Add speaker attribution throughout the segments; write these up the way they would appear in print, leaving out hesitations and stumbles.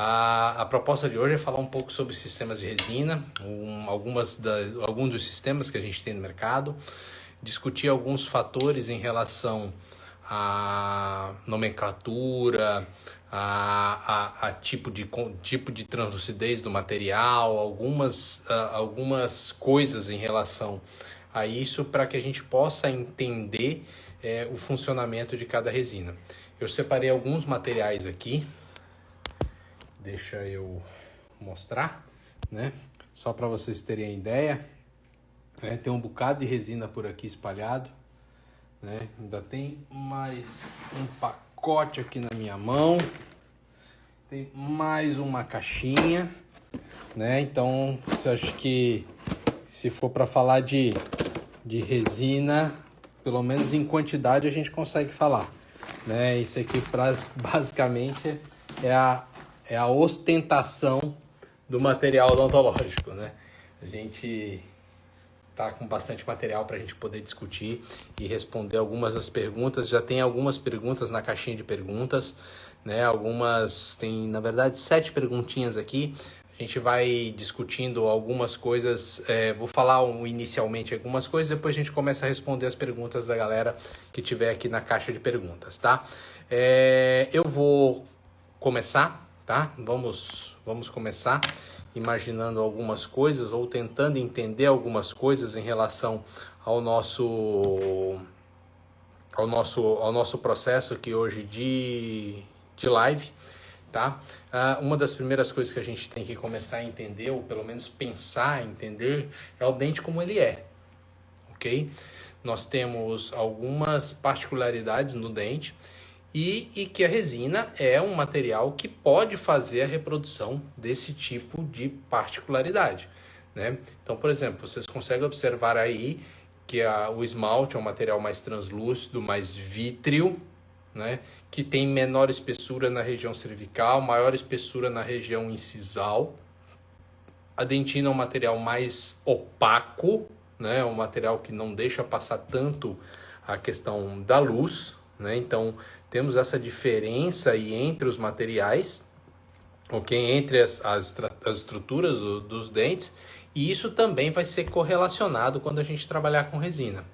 Speaker 1: A proposta de hoje é falar um pouco sobre sistemas de resina, alguns dos sistemas que a gente tem no mercado, discutir alguns fatores em relação à nomenclatura, a tipo de translucidez do material, algumas coisas em relação a isso para que a gente possa entender o funcionamento de cada resina. Eu separei alguns materiais aqui. Deixa eu mostrar, né? Só para vocês terem ideia, né? Tem um bocado de resina por aqui espalhado, né? Ainda tem mais um pacote aqui na minha mão, tem mais uma caixinha, né? Então, eu acho que se for para falar de resina, pelo menos em quantidade a gente consegue falar, né? Isso aqui basicamente é a ostentação do material odontológico, né? A gente tá com bastante material para a gente poder discutir e responder algumas das perguntas. Já tem algumas perguntas na caixinha de perguntas, né? Tem, na verdade, 7 perguntinhas aqui. A gente vai discutindo algumas coisas. Vou falar inicialmente algumas coisas, depois a gente começa a responder as perguntas da galera que tiver aqui na caixa de perguntas, tá? Eu vou começar. Tá? Vamos começar imaginando algumas coisas ou tentando entender algumas coisas em relação ao nosso processo aqui hoje de live, tá? Uma das primeiras coisas que a gente tem que começar a entender, ou pelo menos pensar, entender, é o dente como ele é, ok? Nós temos algumas particularidades no dente, e que a resina é um material que pode fazer a reprodução desse tipo de particularidade, né? Então, por exemplo, vocês conseguem observar aí que o esmalte é um material mais translúcido, mais vítreo, né? Que tem menor espessura na região cervical, maior espessura na região incisal. A dentina é um material mais opaco, né? Um material que não deixa passar tanto a questão da luz, né? Então, temos essa diferença aí entre os materiais, ok? Entre as estruturas dos dentes, e isso também vai ser correlacionado quando a gente trabalhar com resina.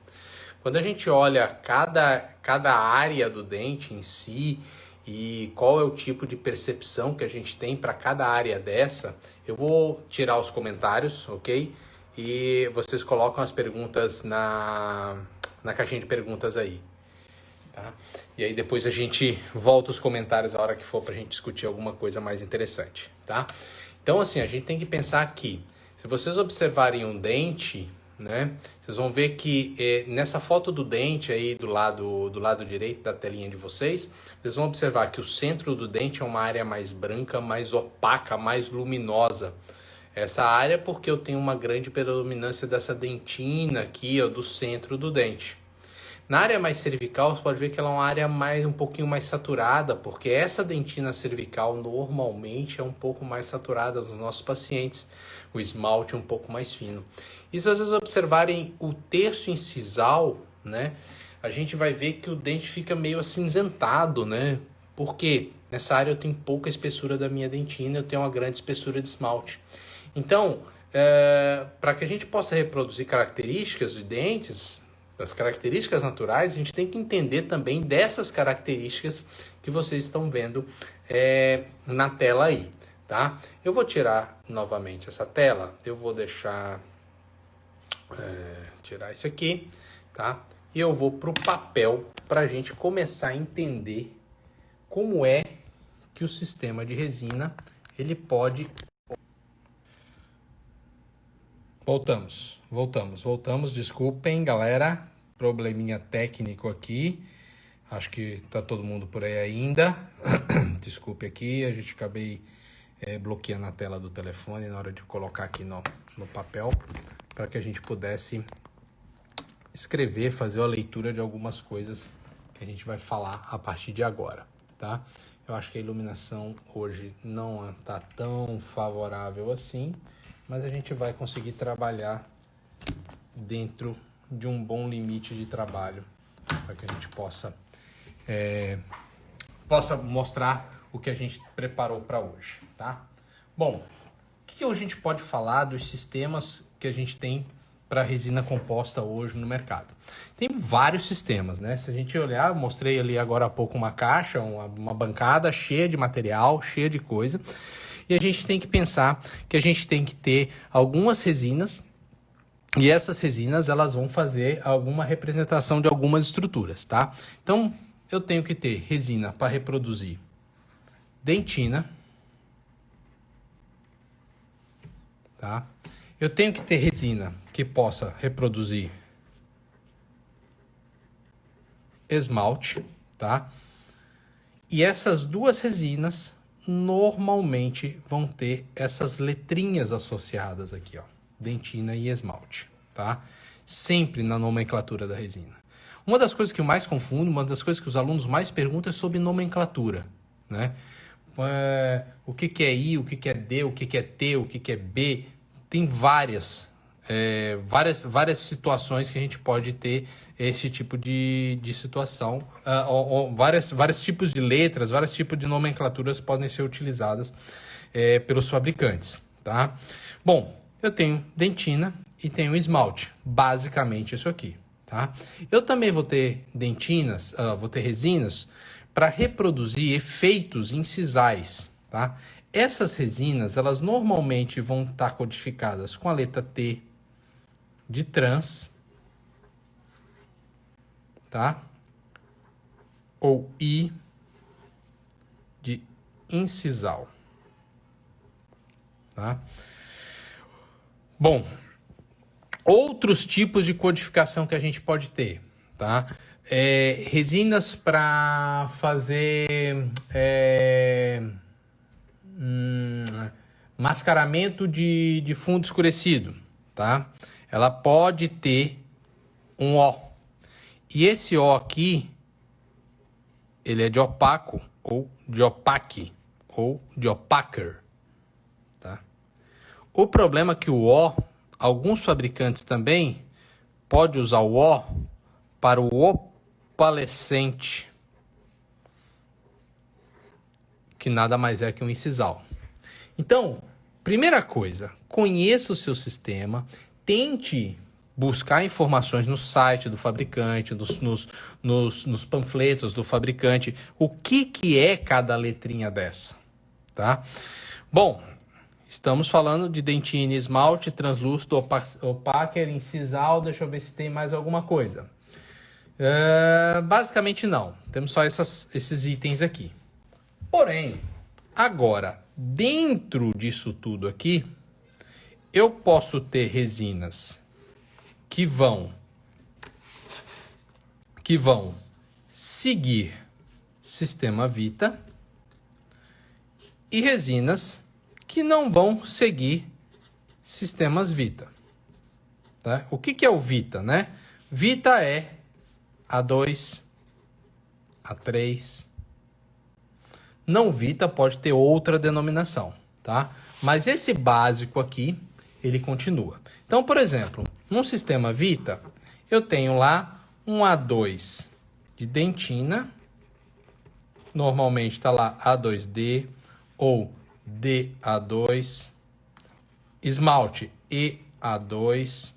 Speaker 1: Quando a gente olha cada área do dente em si e qual é o tipo de percepção que a gente tem para cada área dessa, eu vou tirar os comentários, ok? E vocês colocam as perguntas na caixinha de perguntas aí. Tá? E aí depois a gente volta os comentários a hora que for para a gente discutir alguma coisa mais interessante, tá? Então assim, a gente tem que pensar aqui, se vocês observarem um dente, né, vocês vão ver que nessa foto do dente aí do lado direito da telinha de vocês vão observar que o centro do dente é uma área mais branca, mais opaca, mais luminosa. Essa área porque eu tenho uma grande predominância dessa dentina aqui, ó, do centro do dente. Na área mais cervical, você pode ver que ela é uma área um pouquinho mais saturada, porque essa dentina cervical normalmente é um pouco mais saturada nos nossos pacientes, o esmalte um pouco mais fino. E se vocês observarem o terço incisal, né, a gente vai ver que o dente fica meio acinzentado, né? Porque nessa área eu tenho pouca espessura da minha dentina, eu tenho uma grande espessura de esmalte. Então, para que a gente possa reproduzir características de dentes, das características naturais, a gente tem que entender também dessas características que vocês estão vendo na tela aí, tá? Eu vou tirar novamente essa tela, eu vou deixar tirar isso aqui, tá? E eu vou para o papel para a gente começar a entender como é que o sistema de resina ele pode... Voltamos. Desculpem, galera. Probleminha técnico aqui. Acho que tá todo mundo por aí ainda. Desculpe aqui, a gente acabei bloqueando a tela do telefone na hora de colocar aqui no papel para que a gente pudesse escrever, fazer a leitura de algumas coisas que a gente vai falar a partir de agora, tá? Eu acho que a iluminação hoje não está tão favorável assim, mas a gente vai conseguir trabalhar dentro de um bom limite de trabalho para que a gente possa mostrar o que a gente preparou para hoje, tá? Bom, o que a gente pode falar dos sistemas que a gente tem para resina composta hoje no mercado? Tem vários sistemas, né? Se a gente olhar, eu mostrei ali agora há pouco uma caixa, uma bancada cheia de material, cheia de coisa. E a gente tem que pensar que a gente tem que ter algumas resinas, e essas resinas elas vão fazer alguma representação de algumas estruturas, tá? Então, eu tenho que ter resina para reproduzir dentina, tá? Eu tenho que ter resina que possa reproduzir esmalte, tá? E essas duas resinas normalmente vão ter essas letrinhas associadas aqui, ó, dentina e esmalte, tá? Sempre na nomenclatura da resina. Uma das coisas que eu mais confundo, uma das coisas que os alunos mais perguntam é sobre nomenclatura, né? O que é I, o que é D, o que é T, o que é B. Tem várias situações que a gente pode ter esse tipo de situação. Vários tipos de letras, vários tipos de nomenclaturas podem ser utilizadas pelos fabricantes, tá? Bom, eu tenho dentina e tenho esmalte, basicamente isso aqui, tá? Eu também vou ter dentinas, vou ter resinas para reproduzir efeitos incisais, tá? Essas resinas, elas normalmente vão estar codificadas com a letra T de trans, tá? Ou I de incisal, tá? Bom, outros tipos de codificação que a gente pode ter, tá? Resinas para fazer mascaramento de fundo escurecido, tá? Ela pode ter um O. E esse O aqui, ele é de opaco, ou de opaque, ou de opacker, tá? O problema é que o O, alguns fabricantes também podem usar o O para o opalescente, que nada mais é que um incisal. Então, primeira coisa, conheça o seu sistema, tente buscar informações no site do fabricante, nos panfletos do fabricante, o que é cada letrinha dessa, tá? Bom, estamos falando de dentina, esmalte, translúcido, opacker, incisal, deixa eu ver se tem mais alguma coisa. Basicamente não, temos só esses itens aqui. Porém, agora, dentro disso tudo aqui, eu posso ter resinas que vão seguir sistema Vita e resinas que não vão seguir sistemas Vita, tá? O que é o Vita, né? Vita é A2, A3. Não Vita pode ter outra denominação, tá? Mas esse básico aqui, ele continua. Então, por exemplo, num sistema Vita, eu tenho lá um A2 de dentina, normalmente está lá A2D ou DA2, esmalte EA2,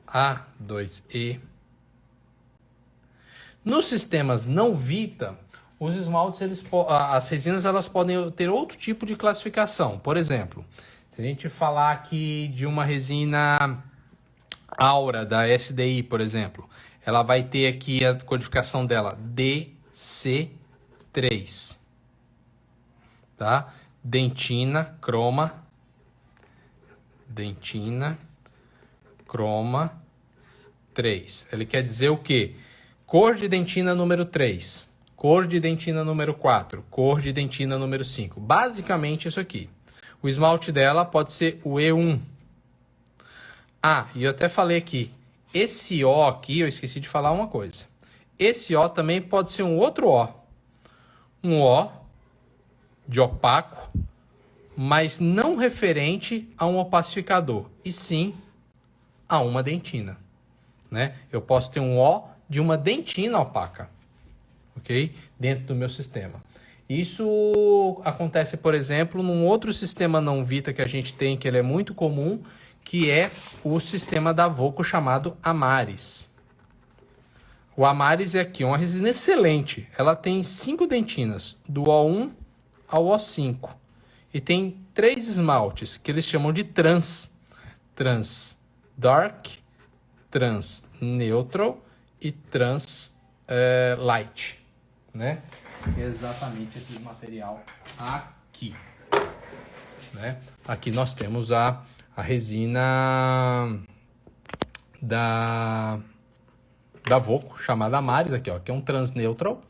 Speaker 1: A2E. Nos sistemas não Vita, os esmaltes, as resinas, elas podem ter outro tipo de classificação. Por exemplo, se a gente falar aqui de uma resina Aura da SDI, por exemplo, ela vai ter aqui a codificação dela DC3, tá? Dentina, croma, 3. Ele quer dizer o quê? Cor de dentina número 3, cor de dentina número 4, cor de dentina número 5. Basicamente isso aqui. O esmalte dela pode ser o E1. E eu até falei aqui, esse O aqui, eu esqueci de falar uma coisa. Esse O também pode ser um outro O. Um O de opaco, mas não referente a um opacificador, e sim a uma dentina, né? Eu posso ter um O de uma dentina opaca, ok? Dentro do meu sistema. Isso acontece, por exemplo, num outro sistema não Vita que a gente tem, que ele é muito comum, que é o sistema da Voco chamado Amaris. O Amaris é aqui uma resina excelente. Ela tem 5 dentinas, do O1 ao O5. E tem 3 esmaltes, que eles chamam de Trans. Trans Dark, Trans Neutral e Trans Light, né? Exatamente esse material aqui, né? Aqui nós temos a resina da Voco, chamada Amaris, aqui, ó, que é um Trans Neutral,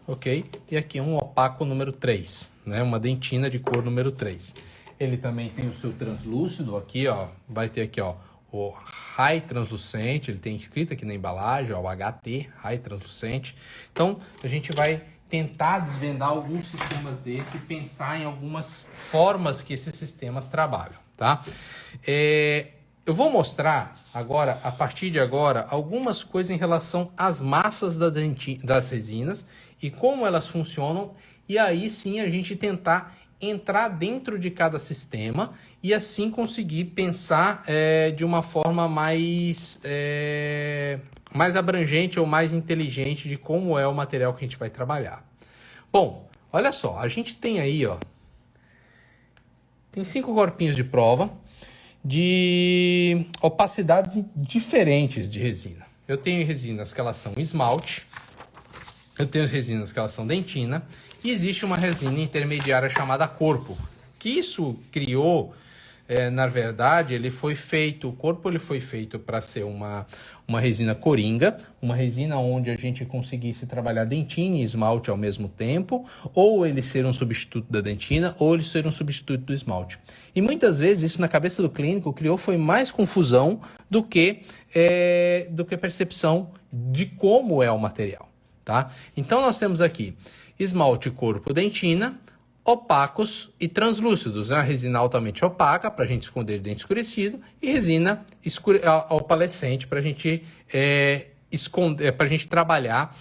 Speaker 1: ok? E aqui um opaco número 3, né? Uma dentina de cor número 3. Ele também tem o seu translúcido aqui, ó, vai ter aqui, ó, o High Translucente, ele tem escrito aqui na embalagem, ó, o HT, High Translucente. Então, a gente vai tentar desvendar alguns sistemas desse e pensar em algumas formas que esses sistemas trabalham, tá? Eu vou mostrar agora, a partir de agora, algumas coisas em relação às massas das resinas e como elas funcionam, e aí sim a gente tentar entrar dentro de cada sistema e assim conseguir pensar de uma forma mais abrangente ou mais inteligente de como é o material que a gente vai trabalhar. Bom, olha só, a gente tem aí, ó, tem 5 corpinhos de prova de opacidades diferentes de resina. Eu tenho resinas que elas são esmalte, eu tenho resinas que elas são dentina, e existe uma resina intermediária chamada corpo, que isso criou, na verdade, o corpo ele foi feito para ser uma resina coringa, uma resina onde a gente conseguisse trabalhar dentina e esmalte ao mesmo tempo, ou ele ser um substituto da dentina, ou ele ser um substituto do esmalte. E muitas vezes isso na cabeça do clínico foi mais confusão do que percepção de como é o material, tá? Então nós temos aqui esmalte corpo dentina, opacos e translúcidos, né? Resina altamente opaca para a gente esconder dente escurecido e resina opalescente para a gente para a gente trabalhar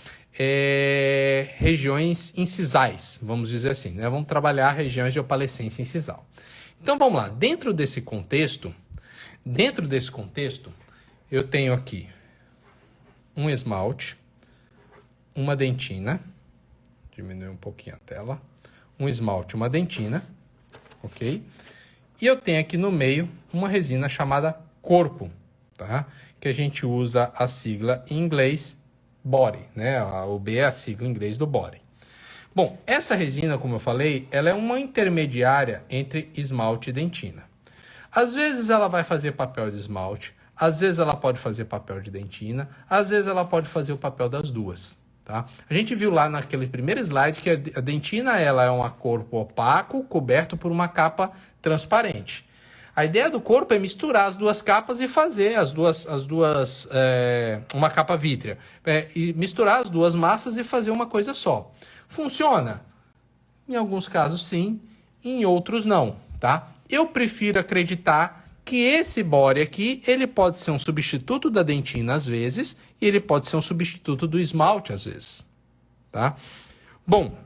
Speaker 1: regiões incisais, vamos dizer assim, né? Vamos trabalhar regiões de opalescência incisal. Então vamos lá, dentro desse contexto, eu tenho aqui um esmalte, uma dentina, diminuir um pouquinho a tela, um esmalte, uma dentina, ok? E eu tenho aqui no meio uma resina chamada corpo, tá? Que a gente usa a sigla em inglês body, né? O B é a sigla em inglês do body. Bom, essa resina, como eu falei, ela é uma intermediária entre esmalte e dentina. Às vezes ela vai fazer papel de esmalte, às vezes ela pode fazer papel de dentina, às vezes ela pode fazer o papel das duas. Tá? A gente viu lá naquele primeiro slide que a dentina ela é um corpo opaco coberto por uma capa transparente. A ideia do corpo é misturar as duas capas e fazer uma capa vítrea. E misturar as duas massas e fazer uma coisa só. Funciona? Em alguns casos sim, em outros não. Tá? Eu prefiro acreditar que esse body aqui, ele pode ser um substituto da dentina às vezes, e ele pode ser um substituto do esmalte às vezes, tá? Bom,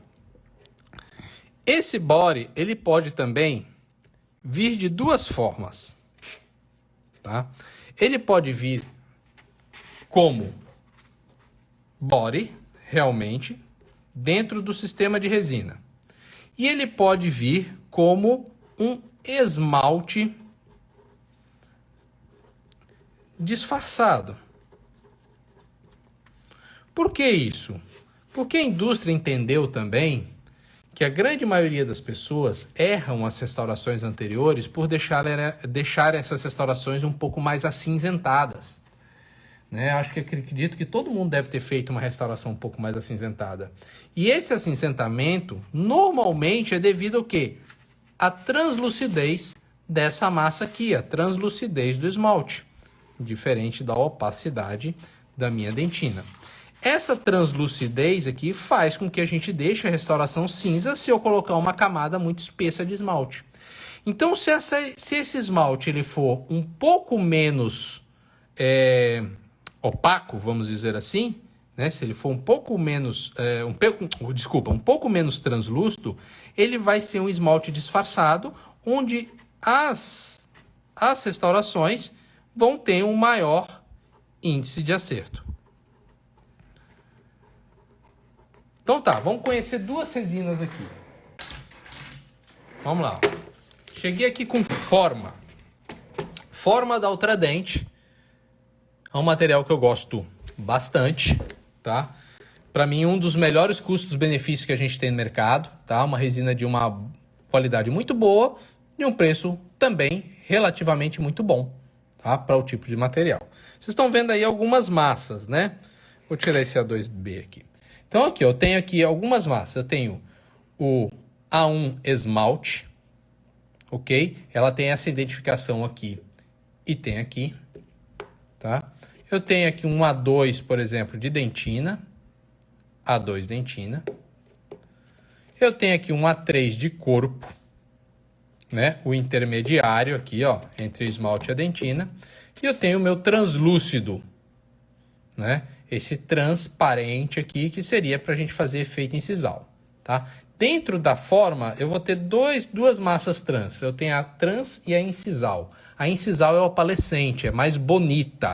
Speaker 1: esse body, ele pode também vir de duas formas, tá? Ele pode vir como body, realmente, dentro do sistema de resina. E ele pode vir como um esmalte disfarçado. Por que isso? Porque a indústria entendeu também que a grande maioria das pessoas erram as restaurações anteriores por deixar essas restaurações um pouco mais acinzentadas. Né? Acredito que todo mundo deve ter feito uma restauração um pouco mais acinzentada. E esse acinzentamento normalmente é devido ao quê? A translucidez dessa massa aqui, a translucidez do esmalte, diferente da opacidade da minha dentina. Essa translucidez aqui faz com que a gente deixe a restauração cinza se eu colocar uma camada muito espessa de esmalte. Então, se esse esmalte ele for um pouco menos opaco, vamos dizer assim, né? Se ele for um pouco menos, um pouco menos translúcido, ele vai ser um esmalte disfarçado, onde as restaurações vão ter um maior índice de acerto. Então tá, vamos conhecer duas resinas aqui. Vamos lá. Cheguei aqui com Forma. Forma da Ultradent. É um material que eu gosto bastante, tá? Para mim, um dos melhores custos-benefícios que a gente tem no mercado, tá? Uma resina de uma qualidade muito boa e um preço também relativamente muito bom, tá? Para o tipo de material. Vocês estão vendo aí algumas massas, né? Vou tirar esse A2B aqui. Então aqui, eu tenho aqui algumas massas. Eu tenho o A1 esmalte, ok? Ela tem essa identificação aqui e tem aqui, tá? Eu tenho aqui um A2, por exemplo, de dentina. A2 dentina. Eu tenho aqui um A3 de corpo, né? O intermediário aqui, ó, entre o esmalte e a dentina. E eu tenho o meu translúcido, né? Esse transparente aqui, que seria para a gente fazer efeito incisal, tá? Dentro da forma, eu vou ter duas massas trans. Eu tenho a trans e a incisal. A incisal é opalescente, é mais bonita,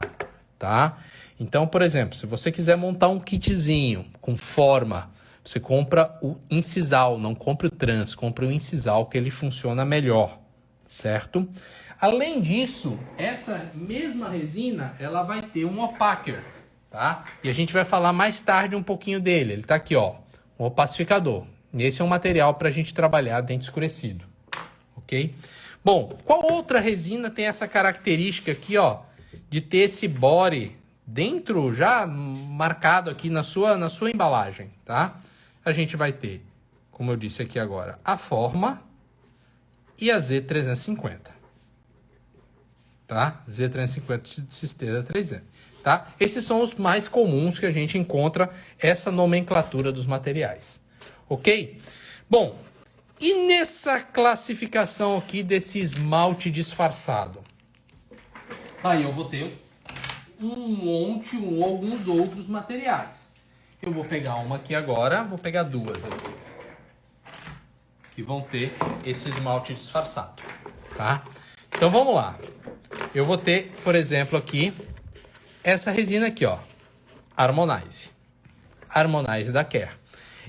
Speaker 1: tá? Então, por exemplo, se você quiser montar um kitzinho com forma, você compra o incisal, não compra o trans, compra o incisal, que ele funciona melhor, certo? Além disso, essa mesma resina, ela vai ter um opaquer, tá? E a gente vai falar mais tarde um pouquinho dele. Ele tá aqui, ó, um opacificador. Esse é um material para a gente trabalhar dente escurecido, ok? Bom, qual outra resina tem essa característica aqui, ó, de ter esse body dentro, já marcado aqui na sua embalagem, tá? A gente vai ter, como eu disse aqui agora, a Forma e a Z350, tá? Z350 de Cisteza 3M, tá? Esses são os mais comuns que a gente encontra essa nomenclatura dos materiais, ok? Bom, e nessa classificação aqui desse esmalte disfarçado? Aí eu vou ter alguns outros materiais. Eu vou pegar uma aqui agora, vou pegar duas aqui, que vão ter esse esmalte disfarçado, tá? Então vamos lá. Eu vou ter, por exemplo, aqui, essa resina aqui, ó, Harmonize. Harmonize da Care.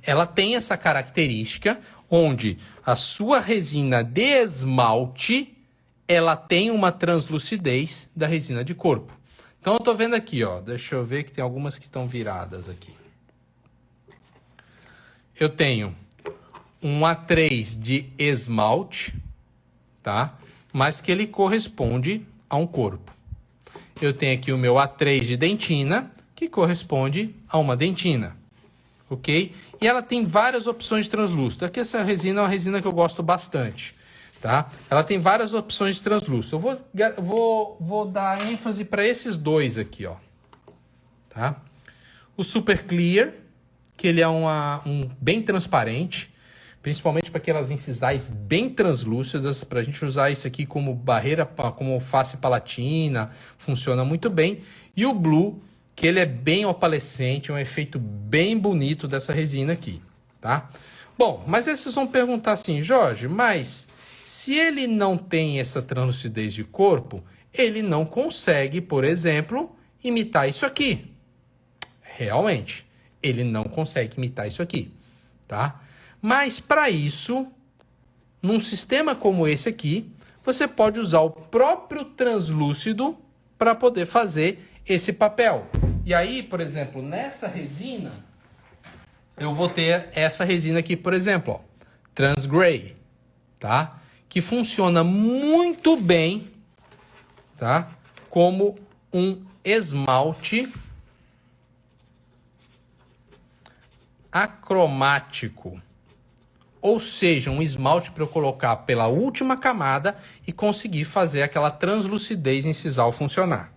Speaker 1: Ela tem essa característica onde a sua resina de esmalte, ela tem uma translucidez da resina de corpo. Então eu tô vendo aqui, ó, deixa eu ver que tem algumas que estão viradas aqui. Eu tenho um A3 de esmalte, tá? Mas que ele corresponde a um corpo. Eu tenho aqui o meu A3 de dentina, que corresponde a uma dentina, ok? E ela tem várias opções de translúcido. Aqui essa resina é uma resina que eu gosto bastante, tá? Ela tem várias opções de translúcido. Eu vou dar ênfase para esses dois aqui, ó, tá? O Super Clear, que ele é um bem transparente, principalmente para aquelas incisais bem translúcidas, para a gente usar isso aqui como barreira, como face palatina, funciona muito bem. E o Blue, que ele é bem opalescente, um efeito bem bonito dessa resina aqui, tá? Bom, mas aí vocês vão perguntar assim, Jorge, mas se ele não tem essa translucidez de corpo, ele não consegue, por exemplo, imitar isso aqui. Realmente, ele não consegue imitar isso aqui, tá? Mas para isso, num sistema como esse aqui, você pode usar o próprio translúcido para poder fazer esse papel. E aí, por exemplo, nessa resina, eu vou ter essa resina aqui, por exemplo, ó, Transgray, tá? Que funciona muito bem, tá? Como um esmalte acromático. Ou seja, um esmalte para eu colocar pela última camada e conseguir fazer aquela translucidez incisal funcionar.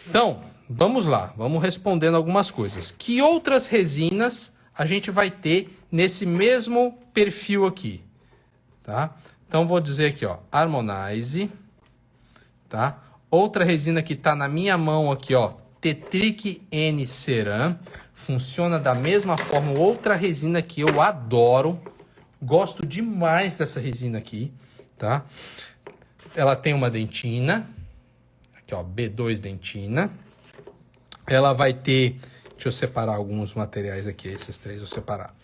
Speaker 1: Então, vamos lá, vamos respondendo algumas coisas. Que outras resinas a gente vai ter nesse mesmo perfil aqui, tá? Então, vou dizer aqui, ó, Harmonize, tá? Outra resina que tá na minha mão aqui, ó, Tetric N Ceram. Funciona da mesma forma. Outra resina que eu adoro. Gosto demais dessa resina aqui, tá? Ela tem uma dentina. Aqui, ó, B2 dentina. Ela vai ter... Deixa eu separar alguns materiais aqui. Esses três eu vou separar.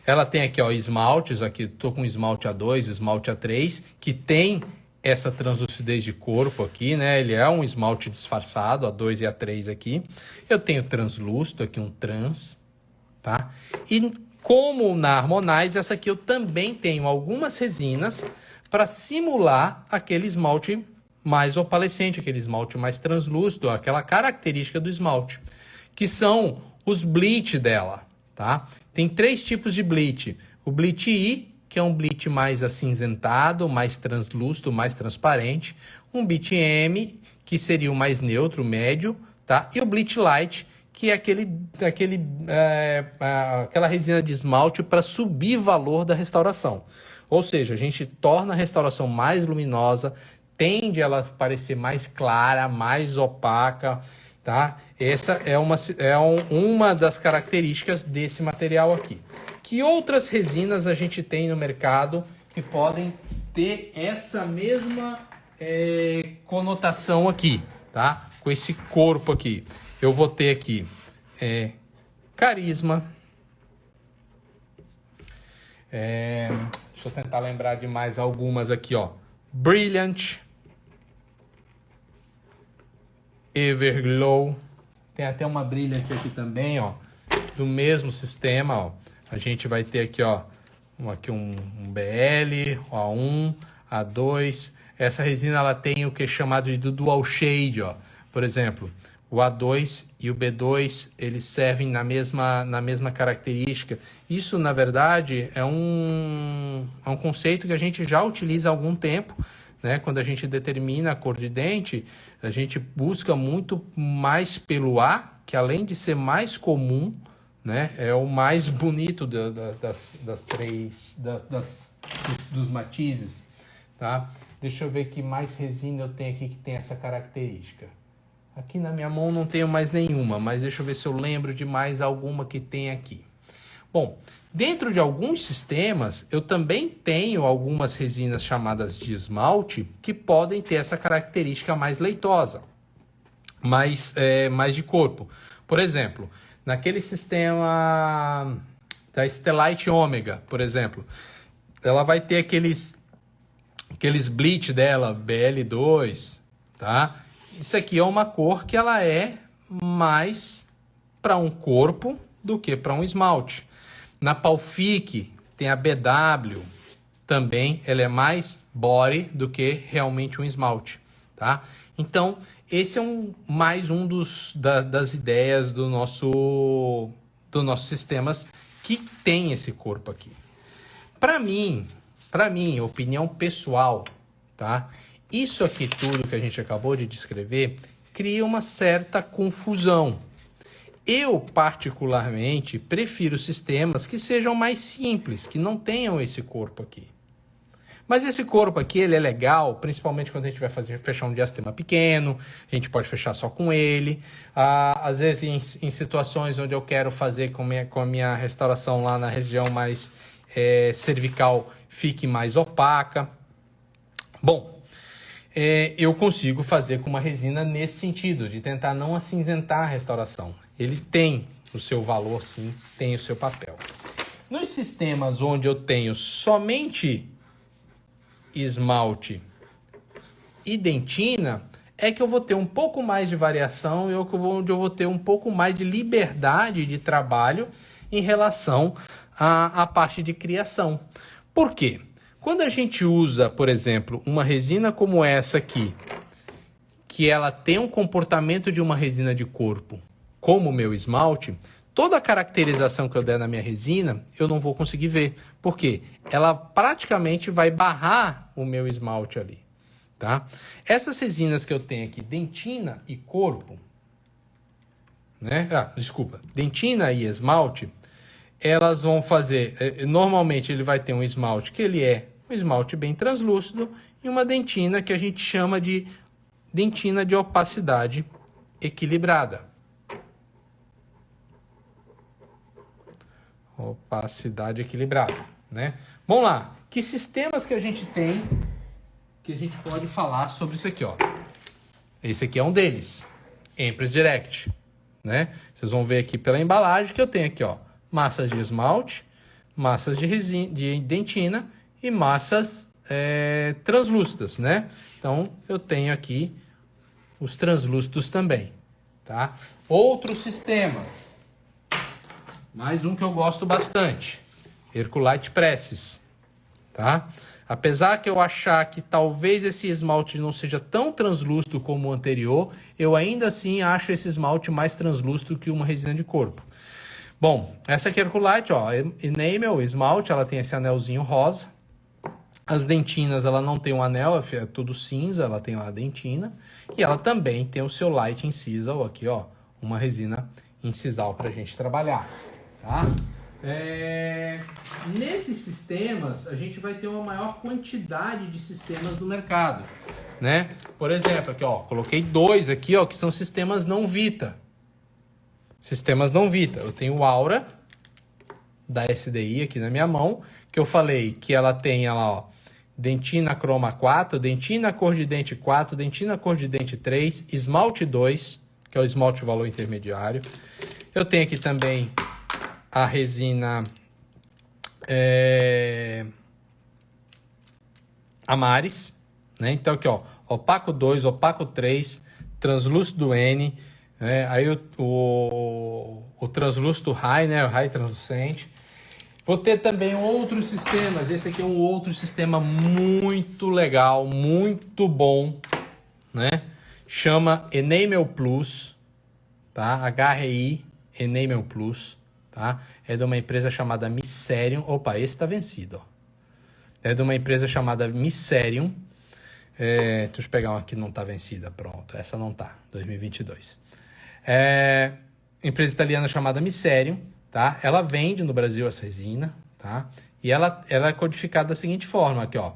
Speaker 1: Ela tem aqui, ó, esmaltes. Aqui, tô com esmalte A2, esmalte A3, que tem essa translucidez de corpo aqui, né? Ele é um esmalte disfarçado, A2 e A3 aqui. Eu tenho translúcido aqui, um trans, tá? E como na Harmonize, essa aqui eu também tenho algumas resinas para simular aquele esmalte mais opalescente, aquele esmalte mais translúcido, aquela característica do esmalte, que são os bleach dela, tá? Tem 3 tipos de bleach. O bleach I, que é um bleach mais acinzentado, mais translúcido, mais transparente. Um bleach M, que seria o mais neutro, médio, tá? E o bleach light, que é aquela resina de esmalte para subir valor da restauração. Ou seja, a gente torna a restauração mais luminosa, tende ela a parecer mais clara, mais opaca, tá? Essa é uma das características desse material aqui. Que outras resinas a gente tem no mercado que podem ter essa mesma conotação aqui, tá? Com esse corpo aqui. Eu vou ter aqui Carisma. Deixa eu tentar lembrar de mais algumas aqui, ó. Brilliant. Everglow. Tem até uma Brilliant aqui também, ó. Do mesmo sistema, ó. A gente vai ter aqui, ó, um BL, A1, A2. Essa resina ela tem o que é chamado de dual shade, ó. Por exemplo, o A2 e o B2, eles servem na mesma característica. Isso, na verdade, é um conceito que a gente já utiliza há algum tempo, né? Quando a gente determina a cor de dente, a gente busca muito mais pelo A, que além de ser mais comum, né, é o mais bonito dos matizes, tá? Deixa eu ver que mais resina eu tenho aqui que tem essa característica. Aqui na minha mão não tenho mais nenhuma, mas deixa eu ver se eu lembro de mais alguma que tem aqui. Bom, dentro de alguns sistemas, eu também tenho algumas resinas chamadas de esmalte que podem ter essa característica mais leitosa, mais de corpo. Por exemplo, naquele sistema da Stellite Omega, por exemplo, ela vai ter aqueles bleach dela, BL2, tá? Isso aqui é uma cor que ela é mais para um corpo do que para um esmalte. Na Palfic tem a BW, também ela é mais body do que realmente um esmalte, tá? Então, esse é mais um das ideias do nossos sistemas que tem esse corpo aqui. Para mim, opinião pessoal, tá? Isso aqui tudo que a gente acabou de descrever cria uma certa confusão. Eu, particularmente, prefiro sistemas que sejam mais simples, que não tenham esse corpo aqui. Mas esse corpo aqui, ele é legal, principalmente quando a gente vai fechar um diastema pequeno, a gente pode fechar só com ele. Às vezes, em situações onde eu quero fazer com a minha restauração lá na região mais cervical, fique mais opaca. Bom, eu consigo fazer com uma resina nesse sentido, de tentar não acinzentar a restauração. Ele tem o seu valor, sim, tem o seu papel. Nos sistemas onde eu tenho somente esmalte e dentina, é que eu vou ter um pouco mais de variação e onde eu vou ter um pouco mais de liberdade de trabalho em relação à parte de criação. Por quê? Quando a gente usa, por exemplo, uma resina como essa aqui, que ela tem um comportamento de uma resina de corpo, como o meu esmalte, toda a caracterização que eu der na minha resina, eu não vou conseguir ver. Por quê? Ela praticamente vai barrar o meu esmalte ali, tá? Essas resinas que eu tenho aqui, dentina e corpo, né? Dentina e esmalte, elas vão fazer... Normalmente ele vai ter um esmalte que ele é um esmalte bem translúcido e uma dentina que a gente chama de dentina de opacidade equilibrada, Opacidade equilibrada, né? Vamos lá. Que sistemas que a gente tem que a gente pode falar sobre isso aqui, ó? Esse aqui é um deles. Empress Direct, né? Vocês vão ver aqui pela embalagem que eu tenho aqui, ó, massas de esmalte, massas de resina, de dentina e massas translúcidas, né? Então, eu tenho aqui os translúcidos também, tá? Outros sistemas. Mais um que eu gosto bastante. Herculite Presses, tá? Apesar que eu achar que talvez esse esmalte não seja tão translúcido como o anterior, eu ainda assim acho esse esmalte mais translúcido que uma resina de corpo. Bom, essa aqui é Herculite, ó, Enamel, esmalte, ela tem esse anelzinho rosa. As dentinas, ela não tem um anel, é tudo cinza, ela tem lá a dentina. E ela também tem o seu Light Incisal aqui, ó, uma resina incisal para a gente trabalhar, tá? Nesses sistemas, a gente vai ter uma maior quantidade de sistemas no mercado, né? Por exemplo, aqui, ó, coloquei 2 aqui, ó, que são sistemas não Vita. Sistemas não Vita. Eu tenho o Aura, da SDI aqui na minha mão, que eu falei que ela tem, ela, ó, dentina croma 4, dentina cor de dente 4, dentina cor de dente 3, esmalte 2, que é o esmalte de valor intermediário. Eu tenho aqui também a resina Amaris, né? Então aqui, ó, opaco 2, opaco 3, translúcido N, né? Aí o translúcido High, né? O High translucente. Vou ter também outros sistemas. Esse aqui é um outro sistema muito legal, muito bom, né? Chama Enamel Plus, tá? HRI Enamel Plus, tá? É de uma empresa chamada Misserium. Opa, esse tá vencido, ó. É de uma empresa chamada Misserium. Deixa eu pegar uma que não tá vencida. Pronto, essa não tá. 2022. Empresa italiana chamada Misserium. Tá? Ela vende no Brasil essa resina, tá? E ela é codificada da seguinte forma, aqui, ó.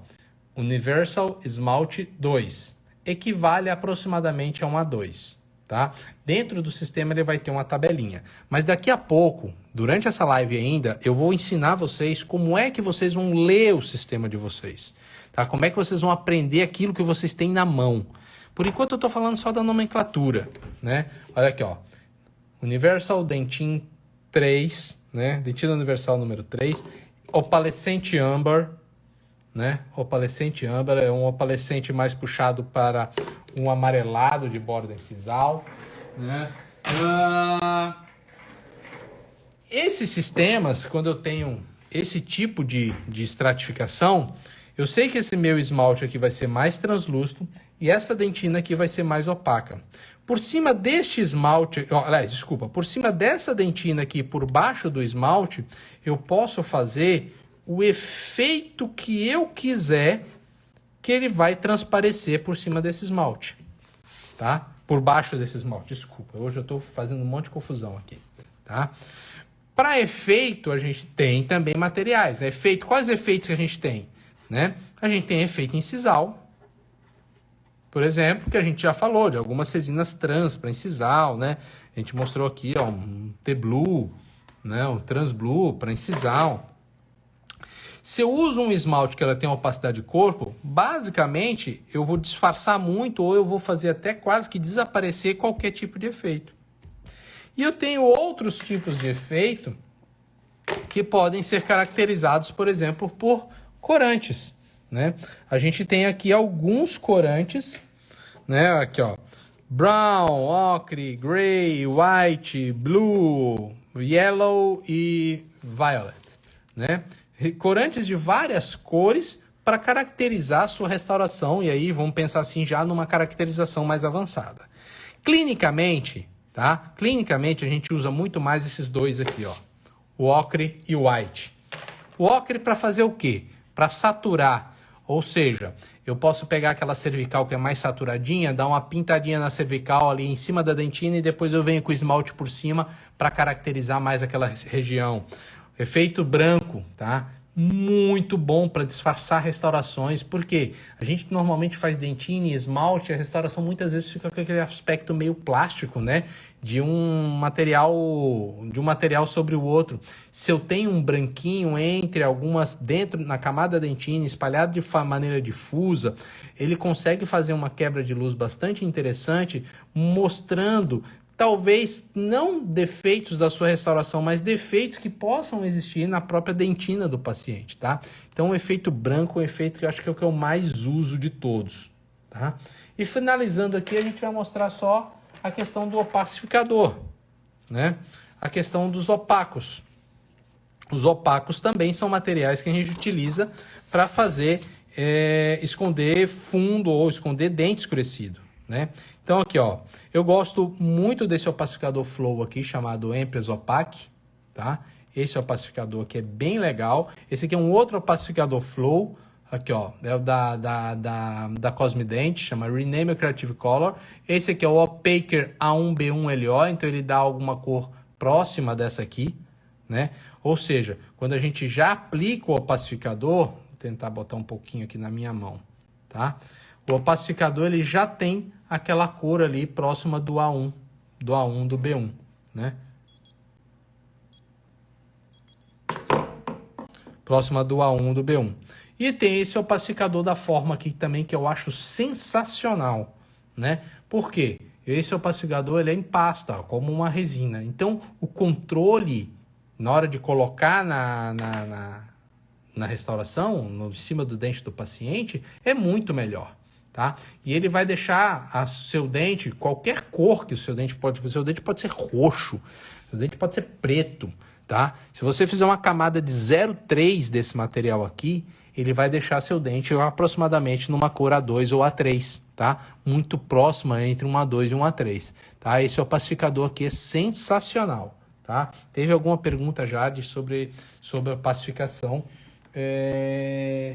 Speaker 1: Universal Esmalte 2. Equivale aproximadamente a um A2, tá? Dentro do sistema ele vai ter uma tabelinha. Mas daqui a pouco, durante essa live ainda, eu vou ensinar vocês como é que vocês vão ler o sistema de vocês, tá? Como é que vocês vão aprender aquilo que vocês têm na mão. Por enquanto eu tô falando só da nomenclatura, né? Olha aqui, ó. Universal Dentin 3, né? Dentina universal número 3, opalescente âmbar, né? Opalescente âmbar é um opalescente mais puxado para um amarelado de borda incisal, né? Esses sistemas, quando eu tenho esse tipo de estratificação, eu sei que esse meu esmalte aqui vai ser mais translúcido e essa dentina aqui vai ser mais opaca. Por cima deste esmalte, por cima dessa dentina aqui, por baixo do esmalte, eu posso fazer o efeito que eu quiser que ele vai transparecer por cima desse esmalte, tá? Por baixo desse esmalte, desculpa, hoje eu estou fazendo um monte de confusão aqui, tá? Para efeito, a gente tem também materiais, né? Quais efeitos que a gente tem, né? A gente tem efeito incisal, por exemplo, que a gente já falou de algumas resinas trans para incisal, né? A gente mostrou aqui, ó, um T-Blue, né? Um Trans-Blue para incisal. Se eu uso um esmalte que ela tem uma opacidade de corpo, basicamente eu vou disfarçar muito ou eu vou fazer até quase que desaparecer qualquer tipo de efeito. E eu tenho outros tipos de efeito que podem ser caracterizados, por exemplo, por corantes, né? A gente tem aqui alguns corantes, né? Aqui, ó, brown, ocre, gray, white, blue, yellow e violet, né? Corantes de várias cores para caracterizar a sua restauração, e aí vamos pensar assim já numa caracterização mais avançada. Clinicamente, tá? Clinicamente a gente usa muito mais esses dois aqui, ó, o ocre e o white. O ocre para fazer o quê? Para saturar, ou seja, eu posso pegar aquela cervical que é mais saturadinha, dar uma pintadinha na cervical ali em cima da dentina e depois eu venho com o esmalte por cima para caracterizar mais aquela região. Efeito branco, tá? muito bom para disfarçar restaurações, porque a gente normalmente faz dentina e esmalte, a restauração muitas vezes fica com aquele aspecto meio plástico, né? De um material sobre o outro. Se eu tenho um branquinho entre algumas dentro na camada dentina, espalhado de maneira difusa, ele consegue fazer uma quebra de luz bastante interessante, mostrando talvez não defeitos da sua restauração, mas defeitos que possam existir na própria dentina do paciente, tá? Então, o efeito branco é um efeito que eu acho que é o que eu mais uso de todos, tá? E finalizando aqui, a gente vai mostrar só a questão do opacificador, né? A questão dos opacos. Os opacos também são materiais que a gente utiliza para fazer esconder fundo ou esconder dente escurecido, né? Então aqui, ó, eu gosto muito desse opacificador Flow aqui, chamado Empress Opaque, tá? Esse opacificador aqui é bem legal. Esse aqui é um outro opacificador Flow, aqui, ó, é o da Cosmident, chama Rename Creative Color. Esse aqui é o Opaker A1B1LO, então ele dá alguma cor próxima dessa aqui, né? Ou seja, quando a gente já aplica o opacificador, vou tentar botar um pouquinho aqui na minha mão, tá? O opacificador ele já tem aquela cor ali próxima do A1, do B1, né? Próxima do A1 do B1. E tem esse opacificador da Forma aqui também que eu acho sensacional, né? Por quê? Esse opacificador ele é em pasta, ó, como uma resina. Então, o controle na hora de colocar na restauração, em cima do dente do paciente, é muito melhor. Tá? E ele vai deixar seu dente, qualquer cor que o seu dente pode ser roxo, o seu dente pode ser preto, tá? Se você fizer uma camada de 0,3 desse material aqui, ele vai deixar seu dente aproximadamente numa cor A2 ou A3, tá? Muito próxima entre um A2 e um A3, tá? Esse opacificador aqui é sensacional, tá? Teve alguma pergunta já sobre a opacificação, e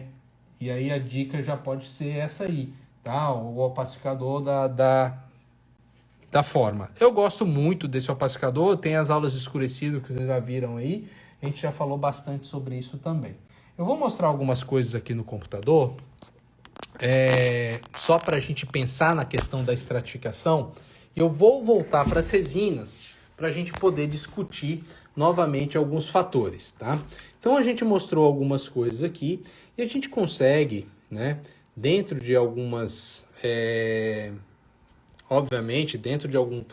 Speaker 1: aí a dica já pode ser essa aí, tá? O opacificador da Forma. Eu gosto muito desse opacificador, tem as aulas escurecidas que vocês já viram aí, a gente já falou bastante sobre isso também. Eu vou mostrar algumas coisas aqui no computador, só para a gente pensar na questão da estratificação, e eu vou voltar para as resinas para a gente poder discutir novamente alguns fatores, tá? Então a gente mostrou algumas coisas aqui e a gente consegue, né, dentro de algumas, obviamente, dentro de algum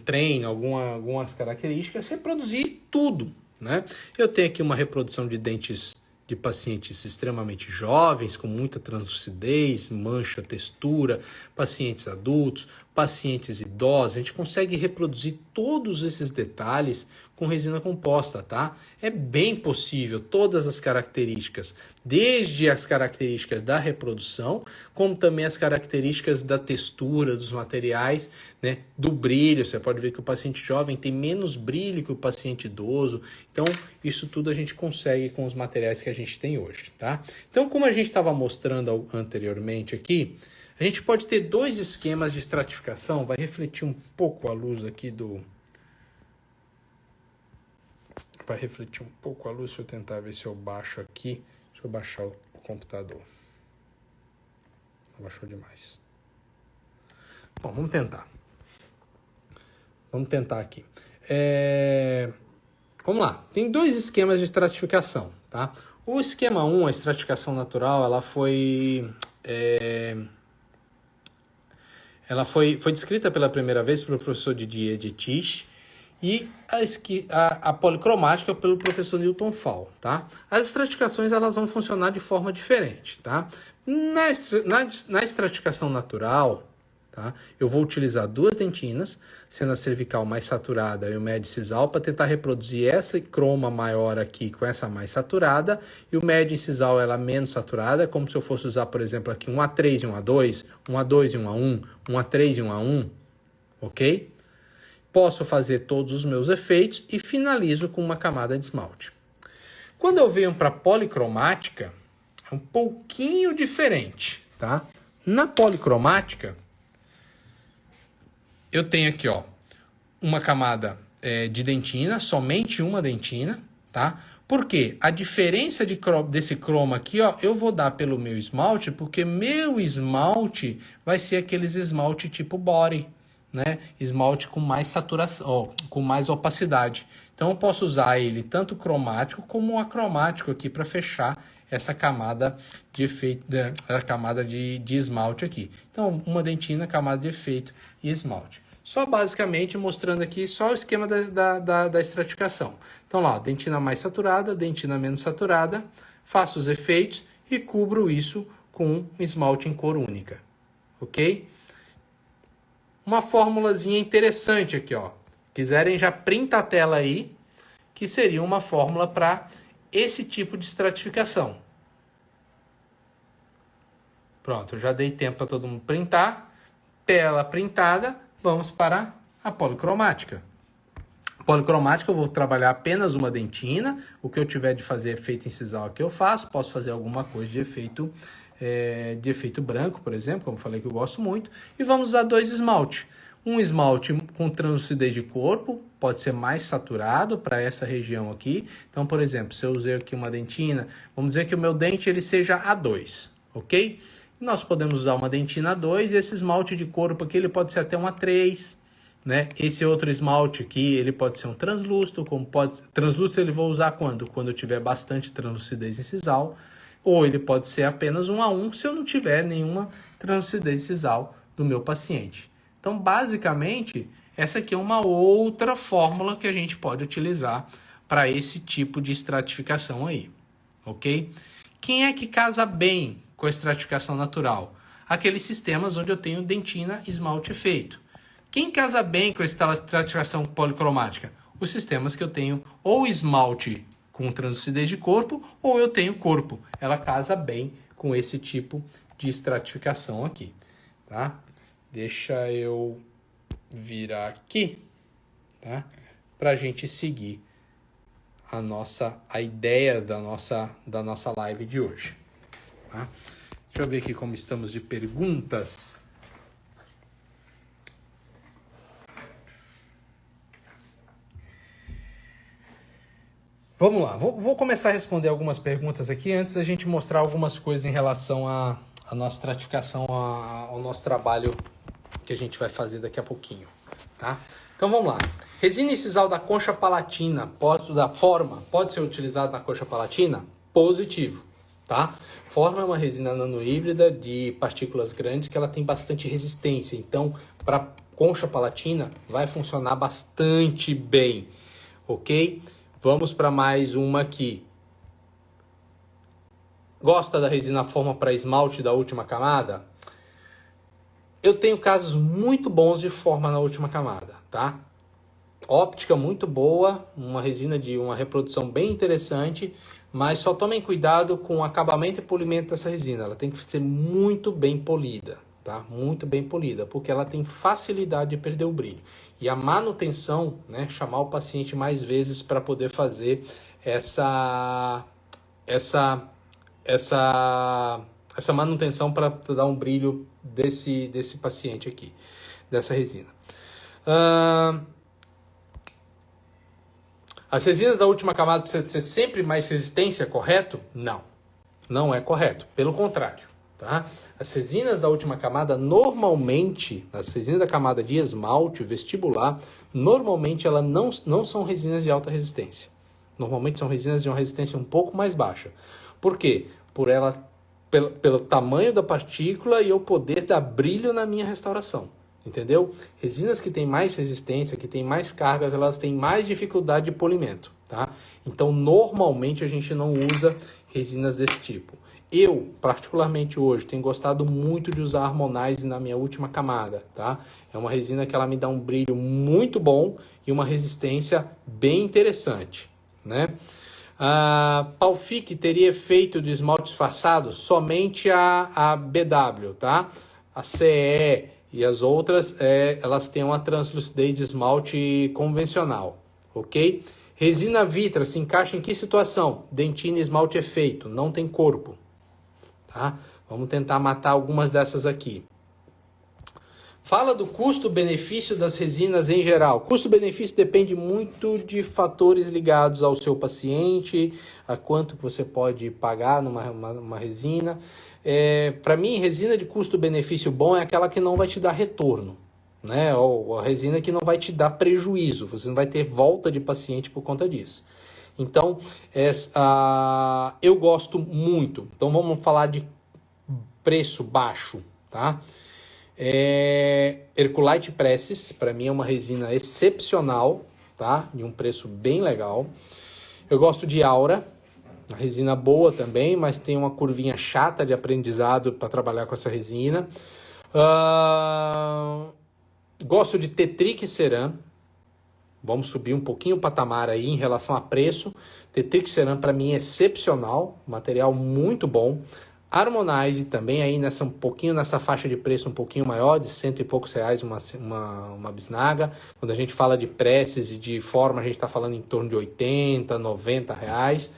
Speaker 1: treino, algumas características, reproduzir tudo, né? Eu tenho aqui uma reprodução de dentes de pacientes extremamente jovens, com muita translucidez, mancha, textura, pacientes adultos, pacientes idosos. A gente consegue reproduzir todos esses detalhes com resina composta, tá? É bem possível todas as características, desde as características da reprodução, como também as características da textura dos materiais, né? Do brilho. Você pode ver que o paciente jovem tem menos brilho que o paciente idoso. Então, isso tudo a gente consegue com os materiais que a gente tem hoje, tá? Então, como a gente estava mostrando anteriormente aqui, a gente pode ter dois esquemas de estratificação. Vai refletir um pouco a luz aqui Vai refletir um pouco a luz. Deixa eu tentar ver se eu baixo aqui. Deixa eu baixar o computador. Baixou demais. Bom, vamos tentar. Vamos tentar aqui. Vamos lá. Tem dois esquemas de estratificação, tá? O esquema 1, a estratificação natural, ela foi descrita pela primeira vez pelo professor Didier Detiche, e a policromática pelo professor Newton Fall, tá? As estratificações elas vão funcionar de forma diferente, tá? Na estratificação natural, tá? Eu vou utilizar duas dentinas, sendo a cervical mais saturada e o médio incisal, para tentar reproduzir essa croma maior aqui com essa mais saturada, e o médio incisal ela menos saturada, como se eu fosse usar, por exemplo, aqui um A3 e um A2, um A2 e um A1, um A3 e um A1, ok? Posso fazer todos os meus efeitos e finalizo com uma camada de esmalte. Quando eu venho para policromática, é um pouquinho diferente, tá? Na policromática, eu tenho aqui, ó, uma camada de dentina, somente uma dentina, tá? Por quê? A diferença desse croma aqui, ó, eu vou dar pelo meu esmalte, porque meu esmalte vai ser aqueles esmalte tipo body, né? Esmalte com mais saturação, ó, com mais opacidade. Então eu posso usar ele tanto cromático como acromático aqui para fechar essa camada de efeito, a camada de esmalte aqui. Então uma dentina, camada de efeito e esmalte. Só basicamente mostrando aqui só o esquema da estratificação. Então lá, dentina mais saturada, dentina menos saturada, faço os efeitos e cubro isso com um esmalte em cor única, ok? Uma formulazinha interessante aqui, ó. Quiserem já printa a tela aí, que seria uma fórmula para esse tipo de estratificação. Pronto, eu já dei tempo para todo mundo printar. Tela printada, vamos para a policromática. Policromática eu vou trabalhar apenas uma dentina. O que eu tiver de fazer efeito incisal aqui eu faço. Posso fazer alguma coisa de efeito branco, por exemplo, como eu falei que eu gosto muito. E vamos usar dois esmaltes. Um esmalte com translucidez de corpo, pode ser mais saturado para essa região aqui. Então, por exemplo, se eu usei aqui uma dentina, vamos dizer que o meu dente ele seja A2, ok? Nós podemos usar uma dentina A2 e esse esmalte de corpo aqui ele pode ser até um A3, né? Esse outro esmalte aqui ele pode ser um translúcido, translúcido ele vou usar quando? Quando eu tiver bastante translucidez incisal, ou ele pode ser apenas um A1 se eu não tiver nenhuma translucidez incisal do meu paciente. Então, basicamente, essa aqui é uma outra fórmula que a gente pode utilizar para esse tipo de estratificação aí, ok? Quem é que casa bem com a estratificação natural? Aqueles sistemas onde eu tenho dentina, esmalte efeito. Quem casa bem com a estratificação policromática? Os sistemas que eu tenho ou esmalte com translucidez de corpo ou eu tenho corpo. Ela casa bem com esse tipo de estratificação aqui, tá? Deixa eu virar aqui, tá? Para a gente seguir a ideia da nossa live de hoje. Tá? Deixa eu ver aqui como estamos de perguntas. Vamos lá, vou começar a responder algumas perguntas aqui antes da gente mostrar algumas coisas em relação à nossa estratificação, ao nosso trabalho que a gente vai fazer daqui a pouquinho, tá? Então vamos lá. Resina incisal da concha palatina, pode ser utilizada na concha palatina? Positivo, tá? Forma é uma resina nanohíbrida de partículas grandes que ela tem bastante resistência, então para concha palatina vai funcionar bastante bem, ok? Vamos para mais uma aqui. Gosta da resina forma para esmalte da última camada? Eu tenho casos muito bons de forma na última camada, tá? Óptica muito boa, uma resina de uma reprodução bem interessante, mas só tomem cuidado com o acabamento e polimento dessa resina. Ela tem que ser muito bem polida, tá? Muito bem polida, porque ela tem facilidade de perder o brilho. E a manutenção, né? Chamar o paciente mais vezes para poder fazer essa manutenção para dar um brilho desse paciente aqui, dessa resina. As resinas da última camada precisam ser sempre mais resistência, correto? Não, não é correto, pelo contrário. Tá? As resinas da última camada, normalmente, as resinas da camada de esmalte vestibular, normalmente elas não são resinas de alta resistência. Normalmente são resinas de uma resistência um pouco mais baixa. Por quê? Pelo tamanho da partícula e eu poder dar brilho na minha restauração, entendeu? Resinas que têm mais resistência, que têm mais cargas, elas têm mais dificuldade de polimento, tá? Então, normalmente a gente não usa resinas desse tipo. Eu, particularmente hoje, tenho gostado muito de usar Harmonize na minha última camada, tá? É uma resina que ela me dá um brilho muito bom e uma resistência bem interessante, né? A Palfic teria efeito de esmalte disfarçado? Somente a BW, tá? A CE e as outras, elas têm uma translucidez de esmalte convencional, ok? Resina Vitra se encaixa em que situação? Dentina, esmalte efeito, não tem corpo, tá? Vamos tentar matar algumas dessas aqui. Fala do custo-benefício das resinas em geral. Custo-benefício depende muito de fatores ligados ao seu paciente, a quanto que você pode pagar numa resina. Para mim, resina de custo-benefício bom é aquela que não vai te dar retorno, né? Ou a resina que não vai te dar prejuízo, você não vai ter volta de paciente por conta disso. Então, eu gosto muito. Então, vamos falar de preço baixo, tá? Herculite Presses, para mim é uma resina excepcional, tá? De um preço bem legal. Eu gosto de Aura, uma resina boa também, mas tem uma curvinha chata de aprendizado para trabalhar com essa resina. Gosto de Tetric Ceram. Vamos subir um pouquinho o patamar aí em relação a preço. Tetric Ceram para mim é excepcional, material muito bom. Harmonize também aí um pouquinho nessa faixa de preço um pouquinho maior, de R$100 e poucos uma bisnaga. Quando a gente fala de presses e de forma, a gente está falando em torno de R$80, R$90,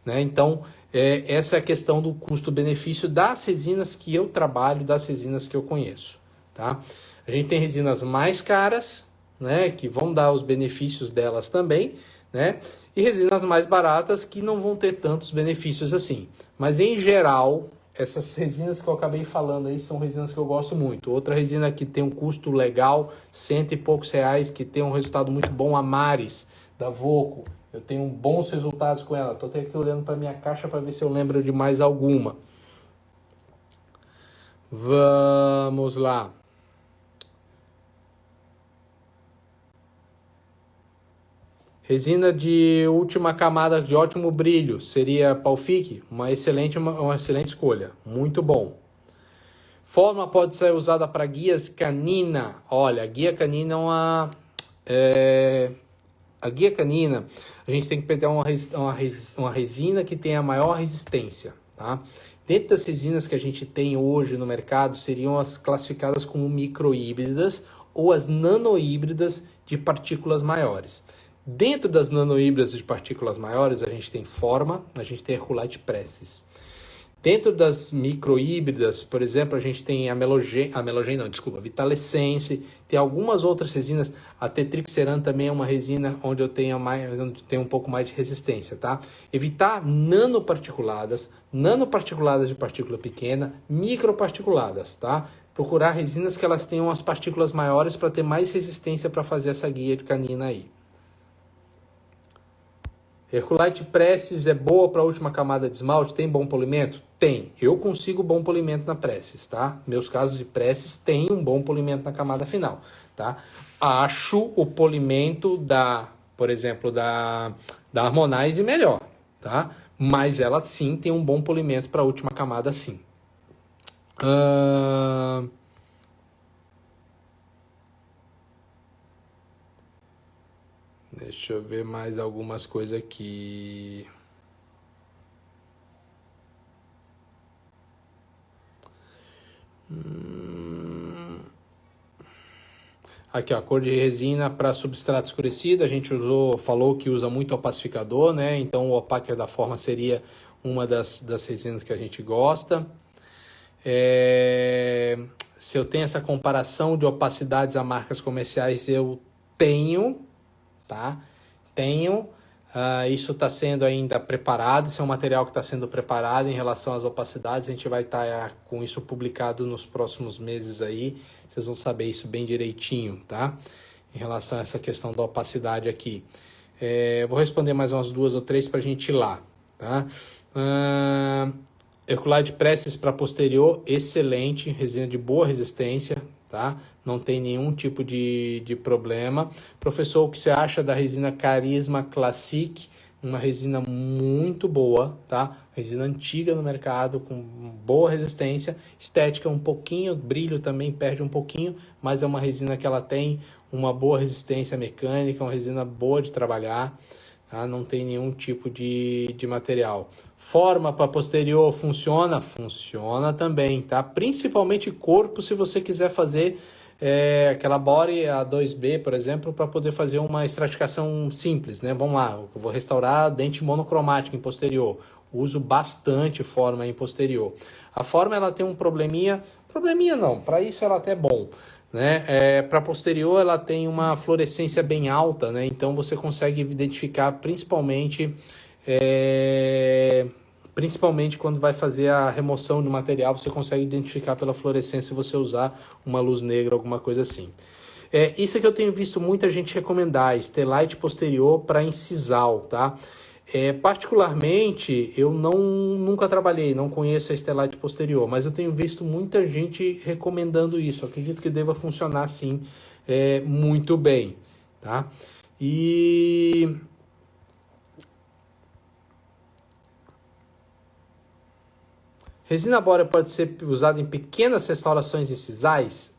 Speaker 1: né? Então, essa é a questão do custo-benefício das resinas que eu trabalho, das resinas que eu conheço, tá? A gente tem resinas mais caras, né, que vão dar os benefícios delas também, né? E resinas mais baratas que não vão ter tantos benefícios assim. Mas em geral, essas resinas que eu acabei falando aí são resinas que eu gosto muito. Outra resina que tem um custo legal, R$100 e poucos, que tem um resultado muito bom, a Maris, da Voco. Eu tenho bons resultados com ela. Estou até aqui olhando para minha caixa para ver se eu lembro de mais alguma. Vamos lá. Resina de última camada de ótimo brilho seria Palfic, uma excelente escolha, muito bom. Forma pode ser usada para guias canina. Olha, a guia canina a guia canina, a gente tem que pegar uma resina que tenha maior resistência, tá? Dentro das resinas que a gente tem hoje no mercado, seriam as classificadas como microhíbridas ou as nanohíbridas de partículas maiores. Dentro das nanohíbridas de partículas maiores, a gente tem Forma, a gente tem Herculite Presses. Dentro das microhíbridas, por exemplo, a gente tem a Vitalescence, tem algumas outras resinas. A Tetric Ceram também é uma resina onde eu tenho um pouco mais de resistência, tá? Evitar nanoparticuladas de partícula pequena, microparticuladas, tá? Procurar resinas que elas tenham as partículas maiores para ter mais resistência para fazer essa guia de canina aí. Herculite Presses é boa para a última camada de esmalte? Tem bom polimento? Tem. Eu consigo bom polimento na Presses, tá? Meus casos de Presses têm um bom polimento na camada final, tá? Acho o polimento por exemplo, da Harmonize melhor, tá? Mas ela sim tem um bom polimento para a última camada, sim. Deixa eu ver mais algumas coisas aqui. Aqui, ó, a cor de resina para substrato escurecido. A gente falou que usa muito opacificador, né? Então o opaque da Forma seria uma das resinas que a gente gosta. Se eu tenho essa comparação de opacidades a marcas comerciais, eu tenho, tá? Isso está sendo ainda preparado, isso é um material que está sendo preparado em relação às opacidades. A gente vai estar com isso publicado nos próximos meses aí, vocês vão saber isso bem direitinho, tá? Em relação a essa questão da opacidade aqui. Vou responder mais umas 2 ou 3 para a gente ir lá, tá? Herculite Presses para posterior, excelente, resina de boa resistência, tá? Não tem nenhum tipo de problema. Professor, o que você acha da resina Carisma Classic? Uma resina muito boa, tá? Resina antiga no mercado, com boa resistência. Estética um pouquinho, brilho também perde um pouquinho, mas é uma resina que ela tem uma boa resistência mecânica, uma resina boa de trabalhar, tá? Não tem nenhum tipo de material. Forma para posterior funciona? Funciona também, tá? Principalmente corpo, se você quiser fazer aquela body A2B, por exemplo, para poder fazer uma estratificação simples, né? Vamos lá, eu vou restaurar dente monocromático em posterior. Uso bastante Forma em posterior. A Forma ela tem um probleminha não, para isso ela até é bom. né? Para posterior, ela tem uma fluorescência bem alta, né? Então você consegue identificar principalmente quando vai fazer a remoção do material, você consegue identificar pela fluorescência se você usar uma luz negra, alguma coisa assim. Isso é que eu tenho visto muita gente recomendar, Stellite posterior para incisal, tá? Particularmente, eu nunca trabalhei, não conheço a Stellite posterior, mas eu tenho visto muita gente recomendando isso. Eu acredito que deva funcionar, sim, muito bem, tá? E... resina bórea pode ser usada em pequenas restaurações incisais?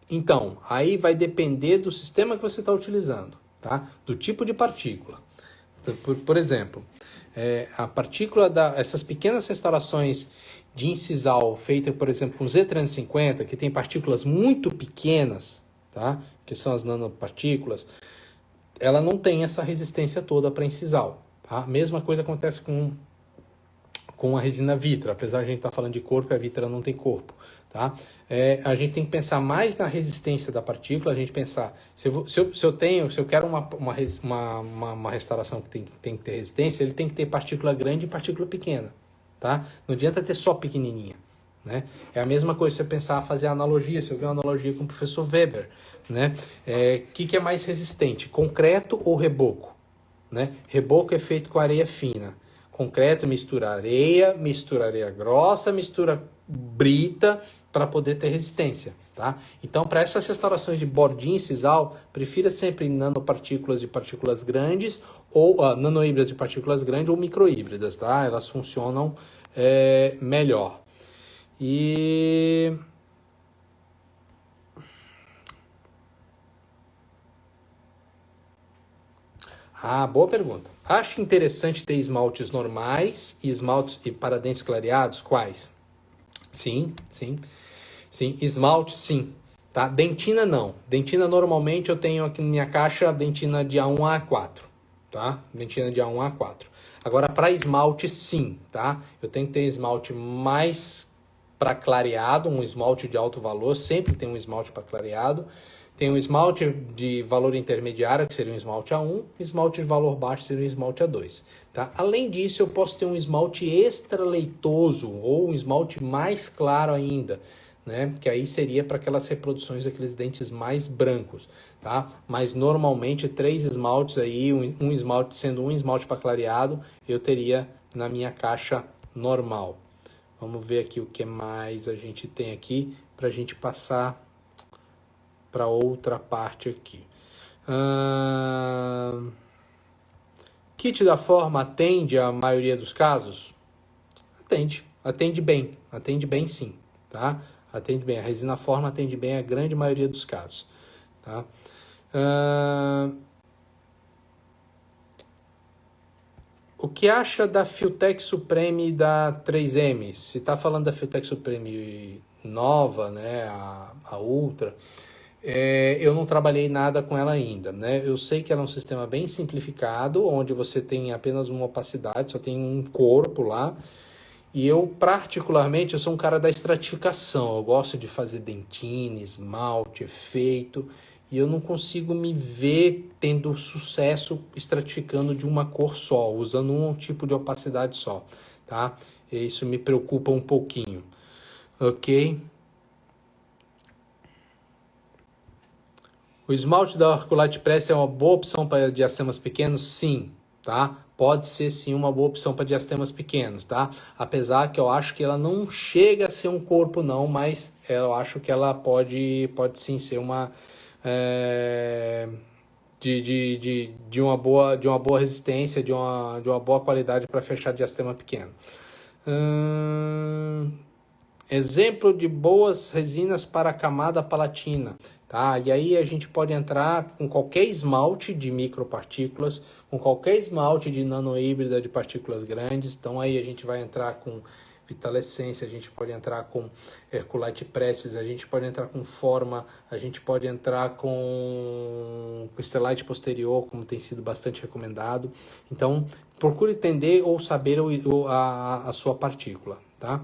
Speaker 1: Então, aí vai depender do sistema que você está utilizando, tá? Do tipo de partícula. Por exemplo, a partícula essas pequenas restaurações de incisal feita, por exemplo, com Z350, que tem partículas muito pequenas, tá? Que são as nanopartículas, ela não tem essa resistência toda para incisal, tá? A mesma coisa acontece com a resina Vitra, apesar de a gente estar falando de corpo, a Vitra não tem corpo, tá? A gente tem que pensar mais na resistência da partícula, a gente pensar, se eu quero uma restauração que tem que ter resistência, ele tem que ter partícula grande e partícula pequena, tá? Não adianta ter só pequenininha, né? É a mesma coisa se eu pensar fazer analogia, se eu ver uma analogia com o professor Weber, né? Que é mais resistente, concreto ou reboco, né? Reboco é feito com areia fina. Concreto mistura areia grossa, mistura brita para poder ter resistência, tá? Então, para essas restaurações de bordinha e sisal, prefira sempre nanopartículas de partículas grandes ou nanohíbridas de partículas grandes ou microhíbridas, tá? Elas funcionam melhor. Boa pergunta. Acho interessante ter esmaltes normais e esmaltes para dentes clareados? Quais? Sim. Esmalte, sim. Tá? Dentina, não. Dentina, normalmente, eu tenho aqui na minha caixa dentina de A1 a A4. Tá? Dentina de A1 a A4. Agora, para esmalte, sim. Tá? Eu tenho que ter esmalte mais para clareado, um esmalte de alto valor. Sempre tem um esmalte para clareado. Tem um esmalte de valor intermediário, que seria um esmalte A1, e esmalte de valor baixo seria um esmalte A2. Tá? Além disso, eu posso ter um esmalte extra leitoso, ou um esmalte mais claro ainda, né? Que aí seria para aquelas reproduções daqueles dentes mais brancos. Tá? Mas normalmente 3 esmaltes aí, um esmalte sendo um esmalte para clareado, eu teria na minha caixa normal. Vamos ver aqui o que mais a gente tem aqui para a gente passar para outra parte aqui. Kit da forma atende a maioria dos casos? Atende bem sim, tá? Atende bem, a resina forma atende bem a grande maioria dos casos, tá? O que acha da Filtek Supreme da 3M? Se está falando da Filtek Supreme nova, né, a Ultra, eu não trabalhei nada com ela ainda, né? Eu sei que ela é um sistema bem simplificado, onde você tem apenas uma opacidade, só tem um corpo lá. E eu, particularmente, eu sou um cara da estratificação. Eu gosto de fazer dentina, esmalte, efeito. E eu não consigo me ver tendo sucesso estratificando de uma cor só, usando um tipo de opacidade só, tá? E isso me preocupa um pouquinho, ok? O esmalte da Arcolite Press é uma boa opção para diastemas pequenos? Sim, tá? Pode ser sim uma boa opção para diastemas pequenos, tá? Apesar que eu acho que ela não chega a ser um corpo não, mas eu acho que ela pode sim ser uma de uma boa resistência, de uma boa qualidade para fechar diastema pequeno. Exemplo de boas resinas para a camada palatina, tá? E aí a gente pode entrar com qualquer esmalte de micropartículas, com qualquer esmalte de nanohíbrida de partículas grandes. Então aí a gente vai entrar com Vitalescência, a gente pode entrar com Herculite Presses, a gente pode entrar com Forma, a gente pode entrar com Stellite Posterior, como tem sido bastante recomendado. Então procure entender ou saber a sua partícula, tá?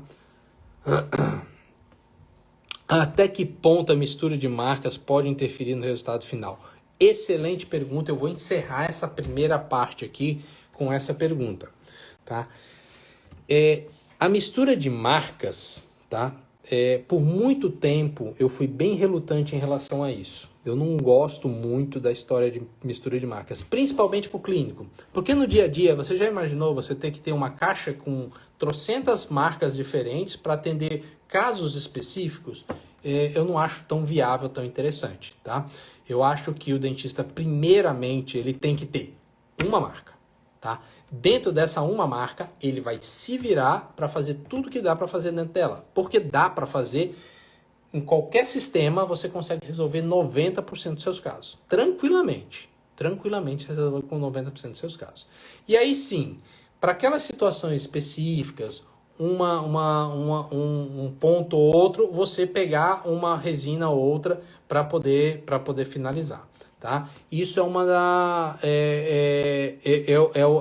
Speaker 1: Até que ponto a mistura de marcas pode interferir no resultado final? Excelente pergunta, eu vou encerrar essa primeira parte aqui com essa pergunta, tá? A mistura de marcas, tá? Por muito tempo eu fui bem relutante em relação a isso. Eu não gosto muito da história de mistura de marcas, principalmente para o clínico. Porque no dia a dia, você já imaginou você ter que ter uma caixa com trocentas marcas diferentes para atender casos específicos? Eu não acho tão viável, tão interessante, tá? Eu acho que o dentista, primeiramente, ele tem que ter uma marca, tá? Dentro dessa uma marca, ele vai se virar para fazer tudo que dá para fazer dentro dela. Porque dá para fazer em qualquer sistema, você consegue resolver 90% dos seus casos. Tranquilamente. Tranquilamente resolver com 90% dos seus casos. E aí sim, para aquelas situações específicas, um ponto ou outro, você pegar uma resina ou outra para poder finalizar. Tá? Isso é uma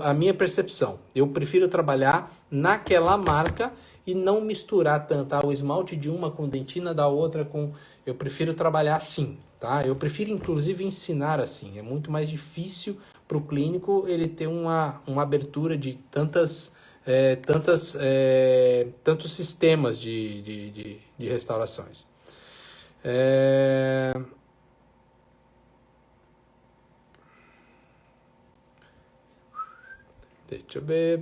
Speaker 1: a minha percepção. Eu prefiro trabalhar naquela marca e não misturar tanto o esmalte de uma com dentina da outra com. Eu prefiro trabalhar assim, tá? Eu prefiro inclusive ensinar assim. É muito mais difícil para o clínico ele ter uma abertura de tantos sistemas de restaurações. Deixa eu ver.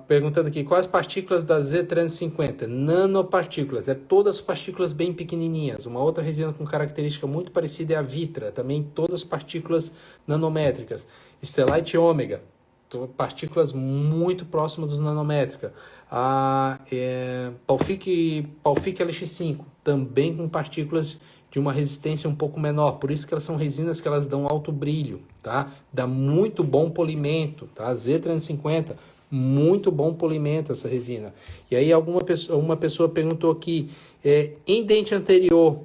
Speaker 1: Perguntando aqui, quais partículas da Z350? Nanopartículas, todas as partículas bem pequenininhas. Uma outra resina com característica muito parecida é a Vitra, também todas partículas nanométricas. Stellite Ômega, partículas muito próximas dos nanométricas. Palfic LX5, também com partículas de uma resistência um pouco menor, por isso que elas são resinas que elas dão alto brilho, tá? Dá muito bom polimento, tá? Z350, muito bom polimento essa resina. E aí uma pessoa perguntou aqui, em dente anterior,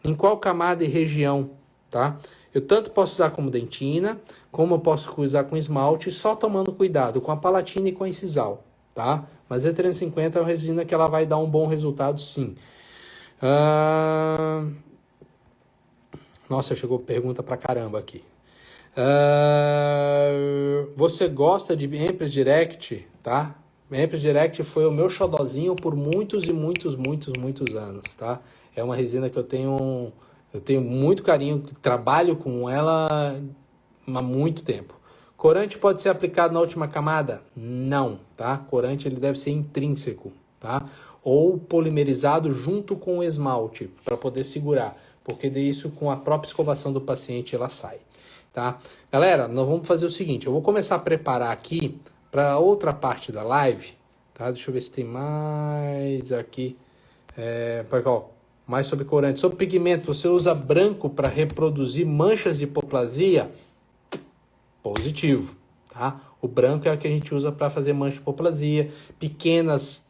Speaker 1: em qual camada e região, tá? Eu tanto posso usar como dentina, como eu posso usar com esmalte, só tomando cuidado com a palatina e com a incisal, tá? Mas Z350 é uma resina que ela vai dar um bom resultado, sim. Nossa, chegou pergunta pra caramba aqui. Você gosta de Empress Direct, tá? Empress Direct foi o meu xodózinho por muitos e muitos anos, tá? É uma resina que eu tenho muito carinho, trabalho com ela há muito tempo. Corante pode ser aplicado na última camada? Não, tá? Corante ele deve ser intrínseco, tá? Ou polimerizado junto com o esmalte para poder segurar, porque disso com a própria escovação do paciente ela sai, tá? Galera, nós vamos fazer o seguinte, eu vou começar a preparar aqui para outra parte da live, tá? Deixa eu ver se tem mais aqui, mais sobre corante. Sobre pigmento, você usa branco para reproduzir manchas de hipoplasia? Positivo, tá? O branco é o que a gente usa para fazer mancha de hipoplasia, pequenas,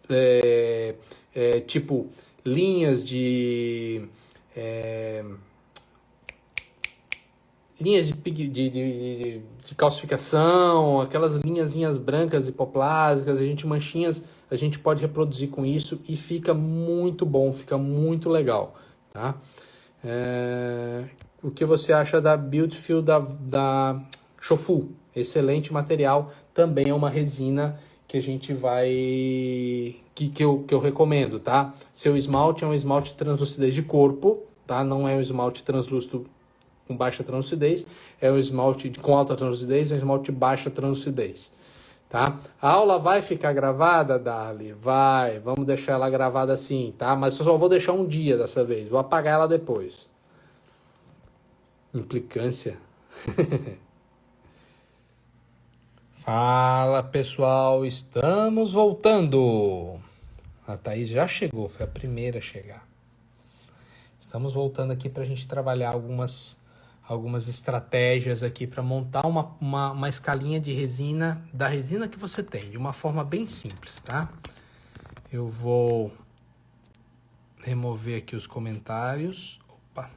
Speaker 1: tipo linhas de calcificação, aquelas linhazinhas brancas hipoplásicas, manchinhas, a gente pode reproduzir com isso e fica muito bom, fica muito legal, tá? O que você acha da Beautiful da Shofu? Excelente material, também é uma resina que a gente vai que eu recomendo, tá? Seu esmalte é um esmalte de translucidez de corpo, tá? Não é um esmalte translúcido com baixa translucidez, é um esmalte com alta translucidez, é um esmalte de baixa translucidez, tá? A aula vai ficar gravada, Dali? Vai, vamos deixar ela gravada assim, tá? Mas eu só vou deixar um dia dessa vez, vou apagar ela depois. Implicância. Fala, pessoal, estamos voltando. A Thaís já chegou, foi a primeira a chegar. Estamos voltando aqui para a gente trabalhar algumas estratégias aqui para montar uma escalinha de resina, da resina que você tem, de uma forma bem simples, tá? Eu vou remover aqui os comentários. Opa!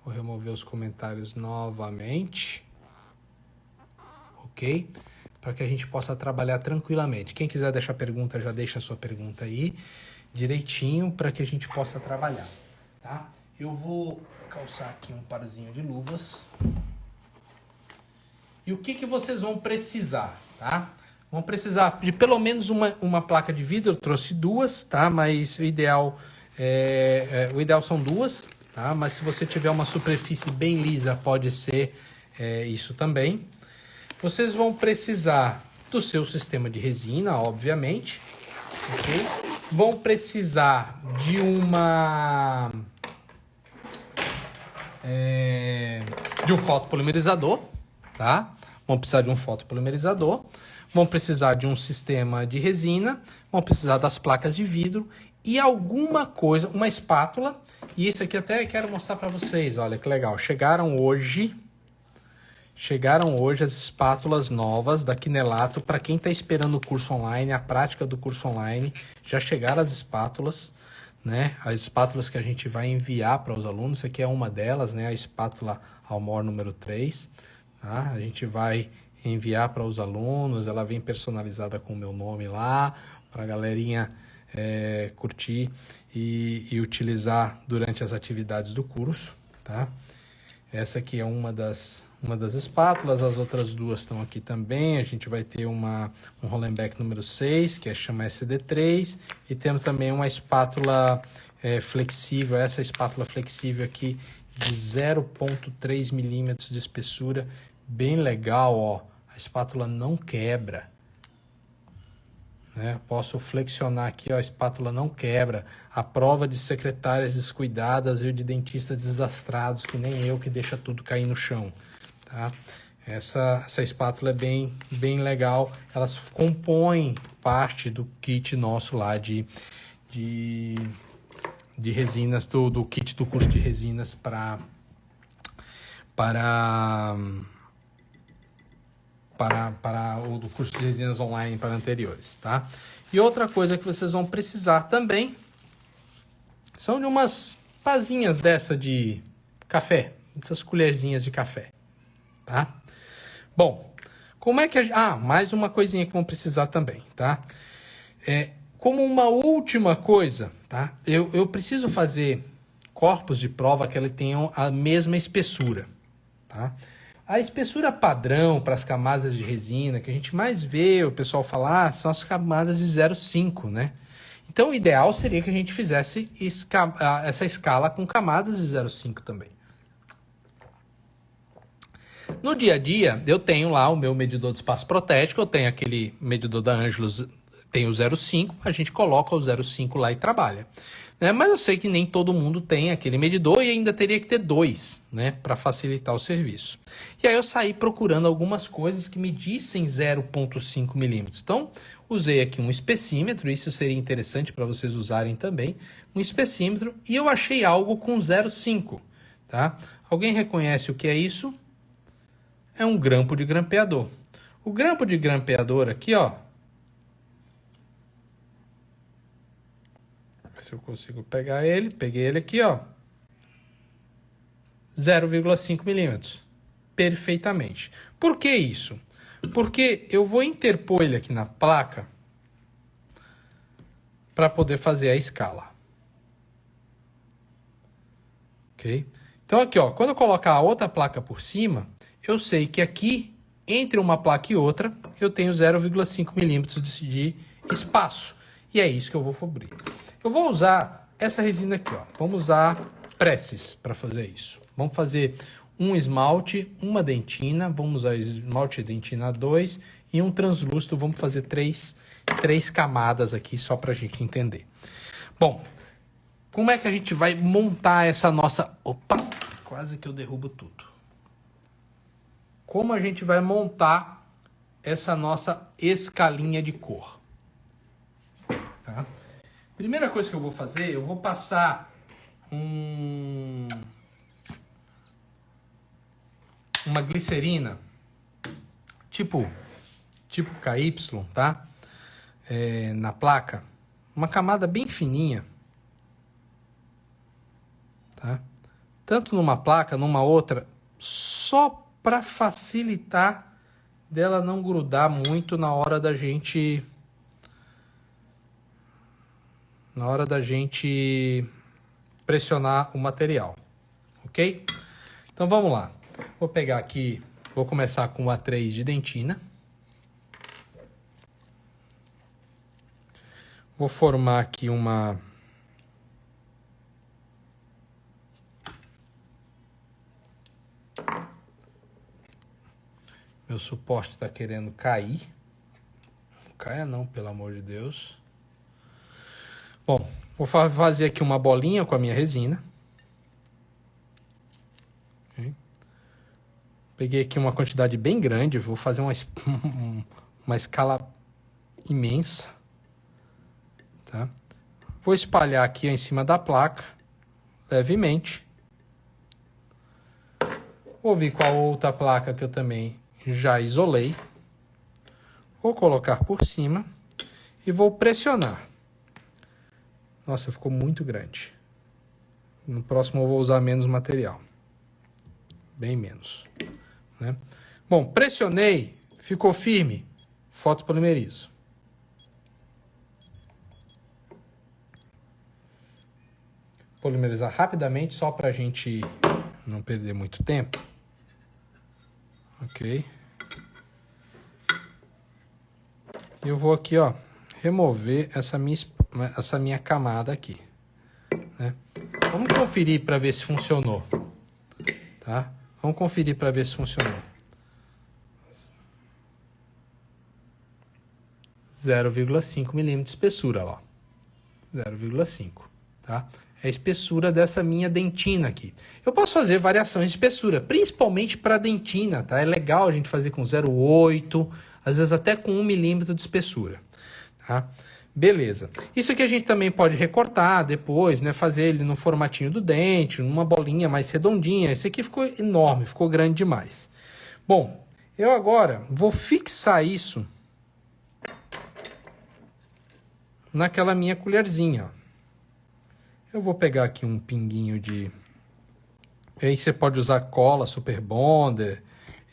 Speaker 1: Vou remover os comentários novamente. Ok? para que a gente possa trabalhar tranquilamente. Quem quiser deixar pergunta, já deixa a sua pergunta aí, direitinho, para que a gente possa trabalhar, tá? Eu vou calçar aqui um parzinho de luvas. E o que vocês vão precisar, tá? Vão precisar de pelo menos uma placa de vidro. Eu trouxe duas, tá? Mas o ideal são duas, tá? Mas se você tiver uma superfície bem lisa, pode ser isso também. Vocês vão precisar do seu sistema de resina, obviamente, ok? Vão precisar de um fotopolimerizador, tá? Vão precisar de um fotopolimerizador, vão precisar de um sistema de resina, vão precisar das placas de vidro e alguma coisa, uma espátula. E esse aqui até quero mostrar para vocês, olha que legal. Chegaram hoje as espátulas novas da Quinelato. Para quem está esperando o curso online, a prática do curso online, já chegaram as espátulas, né? As espátulas que a gente vai enviar para os alunos. Essa aqui é uma delas, né? A espátula Almor número 3. Tá? A gente vai enviar para os alunos, ela vem personalizada com o meu nome lá, para a galerinha curtir e utilizar durante as atividades do curso, tá? Essa aqui é uma das espátulas, as outras duas estão aqui também. A gente vai ter um Hollenbeck número 6, que chama SD3, e temos também uma espátula flexível, essa espátula flexível aqui de 0,3 milímetros de espessura, bem legal, ó. A espátula não quebra, né? Posso flexionar aqui, ó, a espátula não quebra. A prova de secretárias descuidadas e de dentistas desastrados, que nem eu, que deixa tudo cair no chão, tá? Essa espátula é bem legal. Elas compõem parte do kit nosso lá de resinas, do kit do curso de resinas para o do curso de resinas online para anteriores, tá? E outra coisa que vocês vão precisar também são de umas pazinhas dessa de café, essas colherzinhas de café, tá? Bom, como é que mais uma coisinha que vão precisar também, tá? Como uma última coisa, tá? Eu preciso fazer corpos de prova que eles tenham a mesma espessura, tá? A espessura padrão para as camadas de resina que a gente mais vê o pessoal falar são as camadas de 0,5, né? Então o ideal seria que a gente fizesse essa escala com camadas de 0,5 também. No dia a dia, eu tenho lá o meu medidor de espaço protético, eu tenho aquele medidor da Angelus, tem o 0,5, a gente coloca o 0,5 lá e trabalha. Né? Mas eu sei que nem todo mundo tem aquele medidor e ainda teria que ter dois, né, para facilitar o serviço. E aí eu saí procurando algumas coisas que medissem 0,5 milímetros. Então, usei aqui um espessímetro, isso seria interessante para vocês usarem também, um espessímetro, e eu achei algo com 0,5. Tá? Alguém reconhece o que é isso? É um grampo de grampeador. O grampo de grampeador aqui, ó, se eu consigo pegar ele, peguei ele aqui, ó, 0,5 milímetros, perfeitamente. Por que isso? Porque eu vou interpor ele aqui na placa para poder fazer a escala. Ok? Então aqui, ó, quando eu colocar a outra placa por cima, eu sei que aqui, entre uma placa e outra, eu tenho 0,5 milímetros de espaço. E é isso que eu vou cobrir. Eu vou usar essa resina aqui, ó. Vamos usar Presses para fazer isso. Vamos fazer um esmalte, uma dentina, vamos usar esmalte dentina 2 e um translúcido, vamos fazer três camadas aqui só para a gente entender. Bom, como é que a gente vai montar essa nossa... Opa, quase que eu derrubo tudo. Como a gente vai montar essa nossa escalinha de cor? Tá? Primeira coisa que eu vou fazer, eu vou passar uma glicerina tipo KY, tá? Na placa, uma camada bem fininha, tá? Tanto numa placa, numa outra, só para facilitar dela não grudar muito na hora da gente pressionar o material, ok? Então vamos lá. Vou pegar aqui, vou começar com o A3 de dentina. Vou formar aqui uma... Meu suporte está querendo cair. Não caia não, pelo amor de Deus. Bom, vou fazer aqui uma bolinha com a minha resina. Okay. Peguei aqui uma quantidade bem grande, vou fazer uma escala imensa. Tá? Vou espalhar aqui em cima da placa, levemente. Vou vir com a outra placa que eu também já isolei. Vou colocar por cima e vou pressionar. Nossa, ficou muito grande. No próximo eu vou usar menos material. Bem menos. Né? Bom, pressionei, ficou firme, fotopolimerizo. Polimerizar rapidamente, só para a gente não perder muito tempo. Ok. Eu vou aqui, ó, remover essa minha camada aqui. Né? Vamos conferir para ver se funcionou. Tá? Vamos conferir para ver se funcionou. 0,5 milímetros de espessura, ó. 0,5, tá? É a espessura dessa minha dentina aqui. Eu posso fazer variações de espessura, principalmente para dentina, tá? É legal a gente fazer com 0,8, às vezes até com 1 milímetro de espessura, tá? Beleza. Isso aqui a gente também pode recortar depois, né? Fazer ele no formatinho do dente, numa bolinha mais redondinha. Esse aqui ficou enorme, ficou grande demais. Bom, eu agora vou fixar isso naquela minha colherzinha, ó. Eu vou pegar aqui um pinguinho de... Aí você pode usar cola Super Bonder.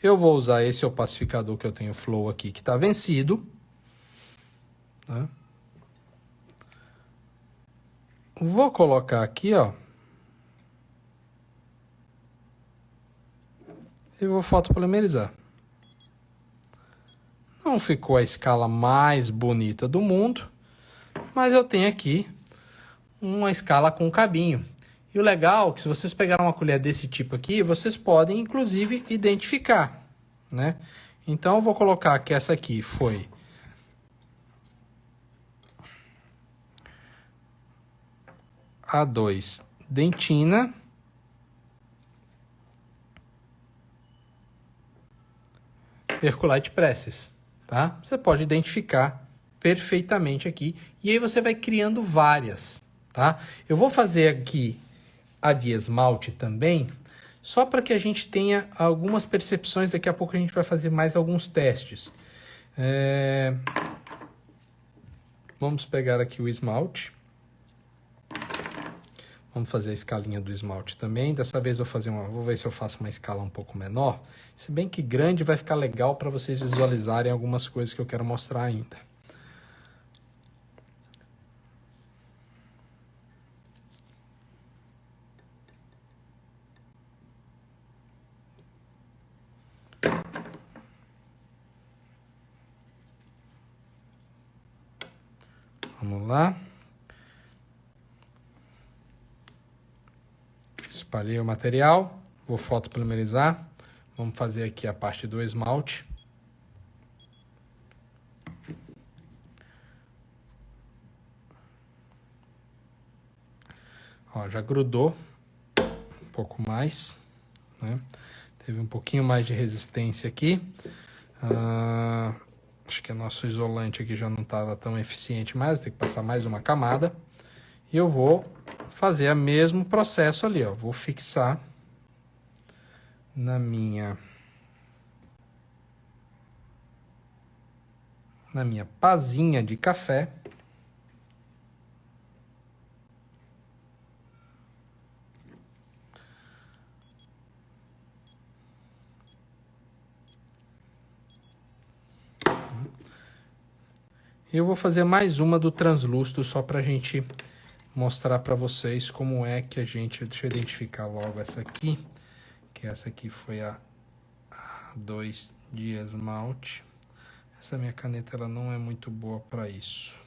Speaker 1: Eu vou usar esse opacificador que eu tenho Flow aqui, que está vencido. Tá? Vou colocar aqui, ó. E vou fotopolimerizar. Não ficou a escala mais bonita do mundo, mas eu tenho aqui uma escala com cabinho. E o legal é que se vocês pegarem uma colher desse tipo aqui, vocês podem inclusive identificar, né? Então eu vou colocar que essa aqui foi A2 dentina. Percolite Presses, tá? Você pode identificar perfeitamente aqui. E aí você vai criando várias, tá? Eu vou fazer aqui a de esmalte também, só para que a gente tenha algumas percepções. Daqui a pouco a gente vai fazer mais alguns testes. Vamos pegar aqui o esmalte. Vamos fazer a escalinha do esmalte também. Dessa vez eu vou ver se eu faço uma escala um pouco menor. Se bem que grande vai ficar legal para vocês visualizarem algumas coisas que eu quero mostrar ainda. Vamos lá. Espalhei o material. Vou fotopolimerizar. Vamos fazer aqui a parte do esmalte. Ó, já grudou um pouco mais, né? Teve um pouquinho mais de resistência aqui. Acho que o nosso isolante aqui já não estava tão eficiente mais. Vou ter que passar mais uma camada. E eu vou fazer o mesmo processo ali, ó. Vou fixar na minha pazinha de café. E eu vou fazer mais uma do translúcido só para a gente mostrar para vocês como é que a gente... Deixa eu identificar logo essa aqui, que essa aqui foi a 2 de esmalte. Essa minha caneta ela não é muito boa para isso.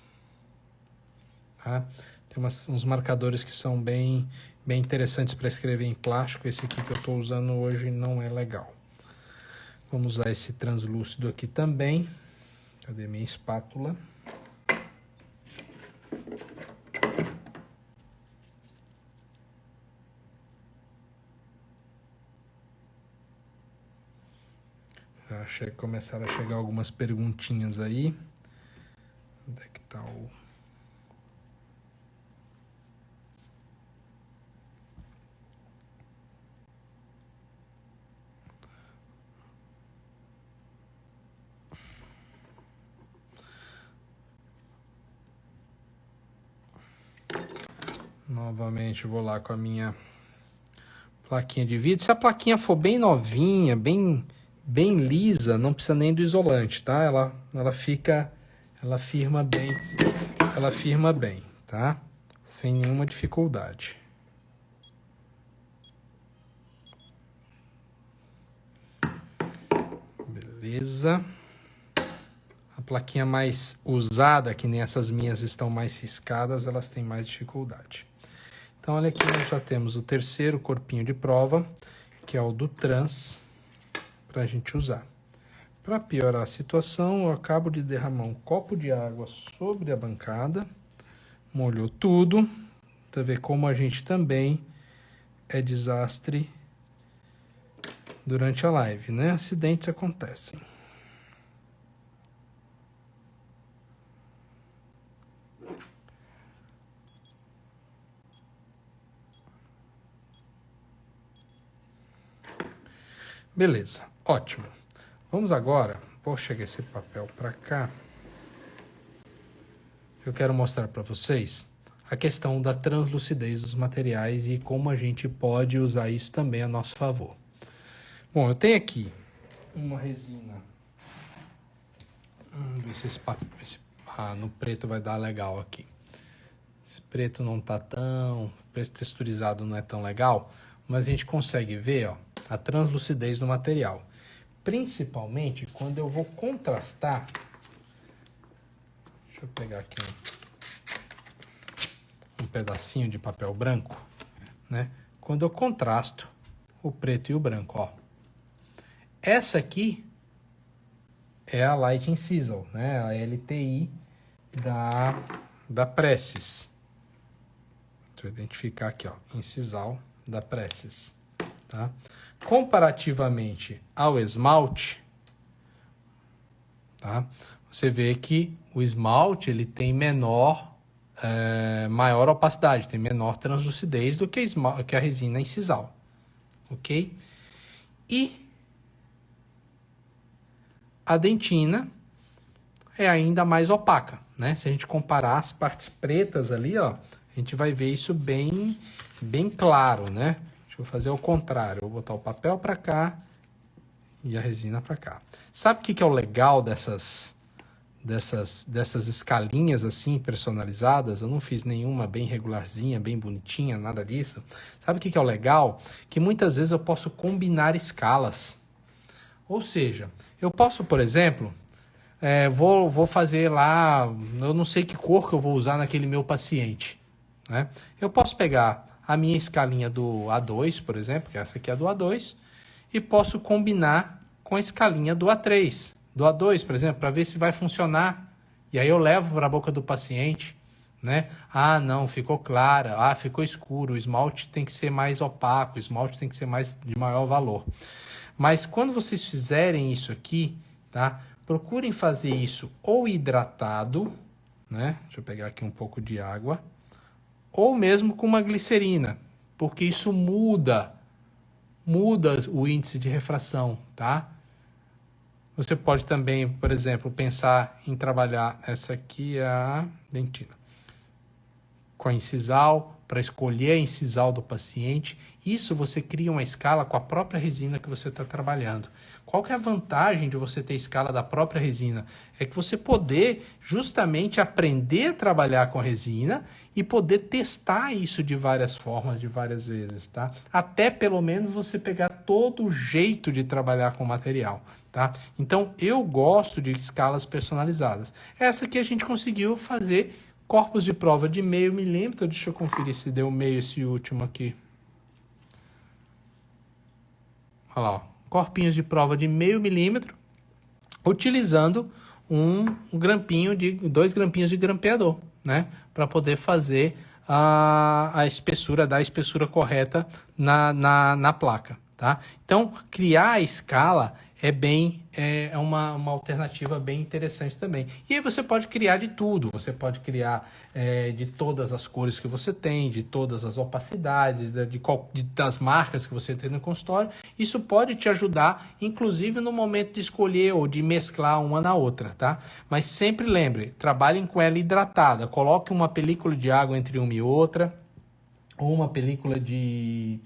Speaker 1: Tá? Tem uns marcadores que são bem interessantes para escrever em plástico. Esse aqui que eu estou usando hoje não é legal. Vamos usar esse translúcido aqui também. Cadê minha espátula? Já começaram a chegar algumas perguntinhas aí. Onde é que tá o... Novamente vou lá com a minha plaquinha de vidro. Se a plaquinha for bem novinha, bem lisa, não precisa nem do isolante, tá? Ela firma bem, tá? Sem nenhuma dificuldade. Beleza. A plaquinha mais usada, que nem essas minhas estão mais riscadas, elas têm mais dificuldade. Então, olha aqui, nós já temos o terceiro corpinho de prova, que é o do trans, para a gente usar. Para piorar a situação, eu acabo de derramar um copo de água sobre a bancada, molhou tudo. Você vê como a gente também é desastre durante a live, né? Acidentes acontecem. Beleza, ótimo. Vamos agora, vou chegar esse papel para cá. Eu quero mostrar para vocês a questão da translucidez dos materiais e como a gente pode usar isso também a nosso favor. Bom, eu tenho aqui uma resina. Vamos ver se esse papel... no preto vai dar legal aqui. Esse preto não tá tão... preto texturizado não é tão legal, mas a gente consegue ver, ó, a translucidez do material. Principalmente quando eu vou contrastar. Deixa eu pegar aqui um pedacinho de papel branco, né? Quando eu contrasto o preto e o branco, ó. Essa aqui é a Light Sizzle, né? A LTI da Presses. Deixa eu identificar aqui, ó, Incisal da Presses, tá? Comparativamente ao esmalte, tá? Você vê que o esmalte ele tem maior opacidade, tem menor translucidez do que a resina incisal, ok? E a dentina é ainda mais opaca, né? Se a gente comparar as partes pretas ali, ó, a gente vai ver isso bem claro, né? Deixa eu fazer o contrário, eu vou botar o papel para cá e a resina para cá. Sabe o que é o legal dessas escalinhas assim personalizadas? Eu não fiz nenhuma bem regularzinha, bem bonitinha, nada disso. Sabe o que é o legal? Que muitas vezes eu posso combinar escalas. Ou seja, eu posso, por exemplo, vou fazer lá, eu não sei que cor que eu vou usar naquele meu paciente, né? Eu posso pegar a minha escalinha do A2, por exemplo, que essa aqui é do A2, e posso combinar com a escalinha do A3, do A2, por exemplo, para ver se vai funcionar. E aí eu levo para a boca do paciente, né? Ah, não, ficou clara, ah, ficou escuro, o esmalte tem que ser mais opaco, o esmalte tem que ser de maior valor. Mas quando vocês fizerem isso aqui, tá? Procurem fazer isso ou hidratado, né? Deixa eu pegar aqui um pouco de água, ou mesmo com uma glicerina, porque isso muda o índice de refração, tá? Você pode também, por exemplo, pensar em trabalhar essa aqui, a dentina, com a incisal para escolher a incisal do paciente. Isso você cria uma escala com a própria resina que você está trabalhando. Qual que é a vantagem de você ter escala da própria resina? É que você poder justamente aprender a trabalhar com a resina e poder testar isso de várias formas, de várias vezes, tá? Até pelo menos você pegar todo o jeito de trabalhar com o material, tá? Então, eu gosto de escalas personalizadas. Essa aqui a gente conseguiu fazer corpos de prova de 0,5 milímetro. Deixa eu conferir se deu meio esse último aqui. Olha lá, ó. Corpinhos de prova de 0,5 milímetro, utilizando dois grampinhos de grampeador, né? Para poder fazer a espessura, dar a espessura correta na placa, tá? Então, criar a escala é uma alternativa bem interessante também. E aí você pode criar de tudo, você pode criar de todas as cores que você tem, de todas as opacidades, das marcas que você tem no consultório. Isso pode te ajudar, inclusive no momento de escolher ou de mesclar uma na outra, tá? Mas sempre lembre, trabalhem com ela hidratada, coloque uma película de água entre uma e outra, ou uma película de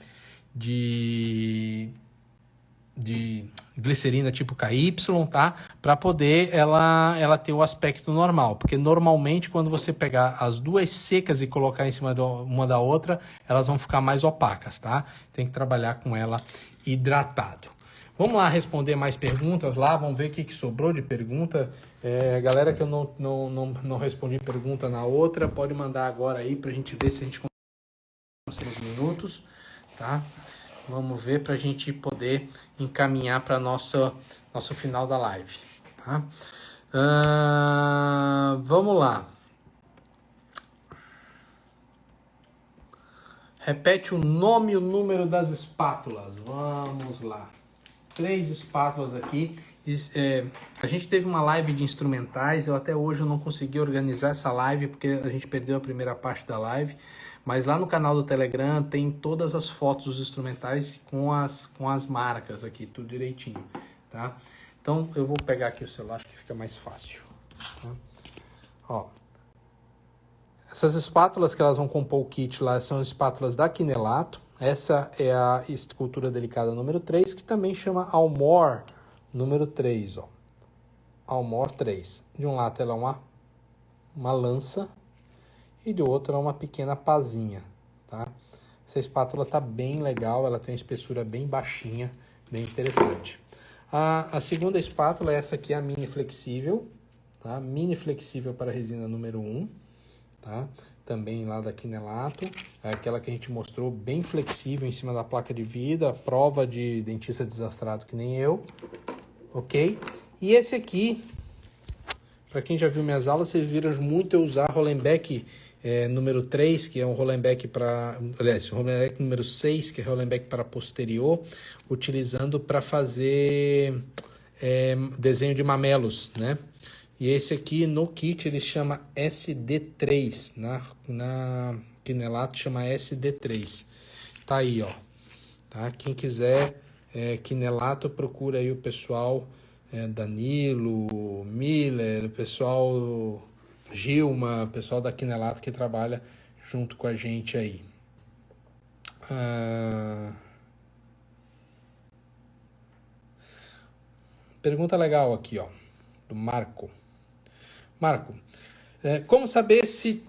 Speaker 1: glicerina tipo KY, tá? Para poder ela ter o aspecto normal. Porque normalmente quando você pegar as duas secas e colocar em cima uma da outra, elas vão ficar mais opacas, tá? Tem que trabalhar com ela hidratado. Vamos lá responder mais perguntas lá, vamos ver o que sobrou de pergunta. Galera que eu não respondi pergunta na outra, pode mandar agora aí pra gente ver se a gente consegue uns minutos, tá? Vamos ver para a gente poder encaminhar para nosso final da live, tá? Vamos lá. Repete o nome e o número das espátulas. Vamos lá. 3 espátulas aqui. A gente teve uma live de instrumentais. Até hoje eu não consegui organizar essa live porque a gente perdeu a primeira parte da live. Mas lá no canal do Telegram tem todas as fotos dos instrumentais com as marcas aqui, tudo direitinho, tá? Então eu vou pegar aqui o celular, acho que fica mais fácil, tá? Ó, essas espátulas que elas vão compor o kit lá são espátulas da Quinelato. Essa é a escultura delicada número 3, que também chama Almor número 3, ó. Almor 3. De um lado ela é uma lança, e de outro é uma pequena pazinha, tá? Essa espátula tá bem legal, ela tem uma espessura bem baixinha, bem interessante. A segunda espátula é essa aqui, a mini flexível, tá? Mini flexível para resina número 1, tá? Também lá da Quinelato, é aquela que a gente mostrou, bem flexível em cima da placa de vida, prova de dentista desastrado que nem eu, ok? E esse aqui, para quem já viu minhas aulas, vocês viram muito eu usar Hollenbeck número 3, que é um Hollenbeck Hollenbeck número 6, que é Hollenbeck para posterior, utilizando para fazer desenho de mamelos, né? E esse aqui no kit ele chama SD3, na Quinelato chama SD3. Tá aí, ó. Tá? Quem quiser Quinelato, procura aí o pessoal Danilo, Miller, o pessoal Gilma, o pessoal da Quinelato que trabalha junto com a gente aí. Pergunta legal aqui, ó, do Marco. Marco, como saber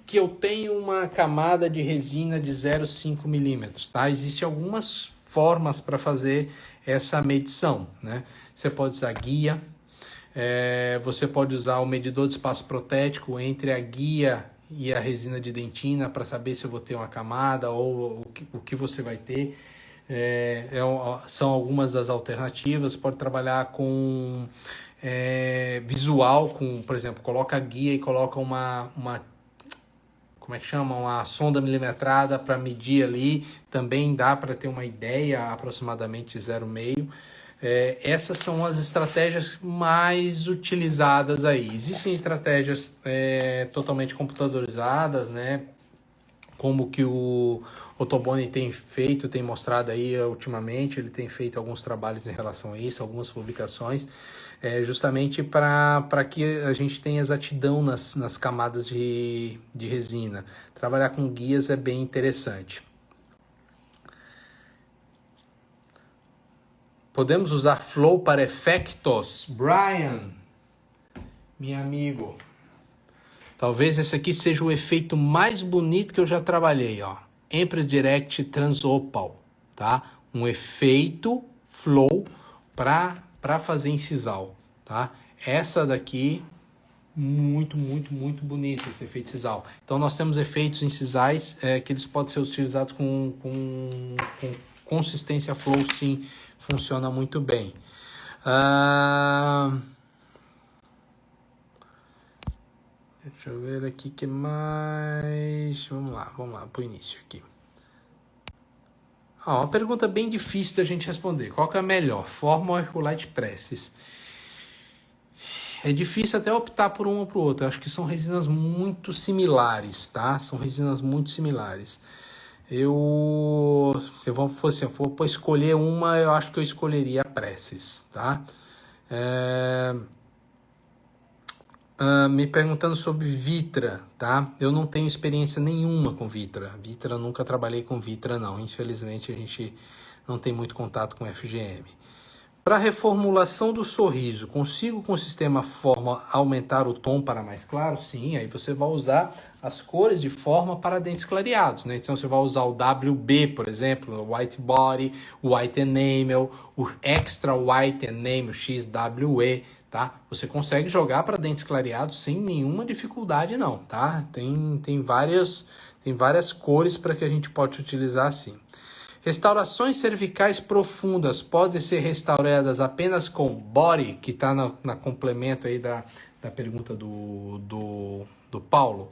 Speaker 1: que eu tenho uma camada de resina de 0,5 milímetros? Tá? Existem algumas formas para fazer essa medição, né? Você pode usar guia, você pode usar o medidor de espaço protético entre a guia e a resina de dentina para saber se eu vou ter uma camada ou o que você vai ter. São algumas das alternativas. Pode trabalhar com visual, por exemplo, coloca a guia e coloca uma como é que chama? Uma sonda milimetrada para medir ali. Também dá para ter uma ideia, aproximadamente 0,5. Essas são as estratégias mais utilizadas aí. Existem estratégias totalmente computadorizadas, né? Como que o Ottoboni tem mostrado aí ultimamente, ele tem feito alguns trabalhos em relação a isso, algumas publicações. justamente para que a gente tenha exatidão nas camadas de resina. Trabalhar com guias é bem interessante. Podemos usar flow para efeitos? Brian, meu amigo, talvez esse aqui seja o efeito mais bonito que eu já trabalhei, ó. Empress Direct Transopal, tá? Um efeito flow para fazer incisal, tá? Essa daqui, muito bonito esse efeito sisal. Então nós temos efeitos incisais que eles podem ser utilizados com consistência flow, sim, funciona muito bem. Deixa eu ver aqui que mais. Vamos lá pro início aqui. Uma pergunta bem difícil da gente responder. Qual que é a melhor, forma ou Herculite Presses? É difícil até optar por um ou por outro. Eu acho que são resinas muito similares, tá? São resinas muito similares. Se eu for escolher uma, eu acho que eu escolheria a Presses, tá? Me perguntando sobre Vitra, tá? Eu não tenho experiência nenhuma com Vitra. Vitra, nunca trabalhei com Vitra, não. Infelizmente, a gente não tem muito contato com FGM. Para reformulação do sorriso, consigo com o sistema forma aumentar o tom para mais claro? Sim, aí você vai usar as cores de forma para dentes clareados, né? Então você vai usar o WB, por exemplo, o White Body, o White Enamel, o Extra White Enamel XWE, tá? Você consegue jogar para dentes clareados sem nenhuma dificuldade, não, tá? Tem várias cores para que a gente pode utilizar assim. Restaurações cervicais profundas podem ser restauradas apenas com body, que está na complemento aí da pergunta do Paulo.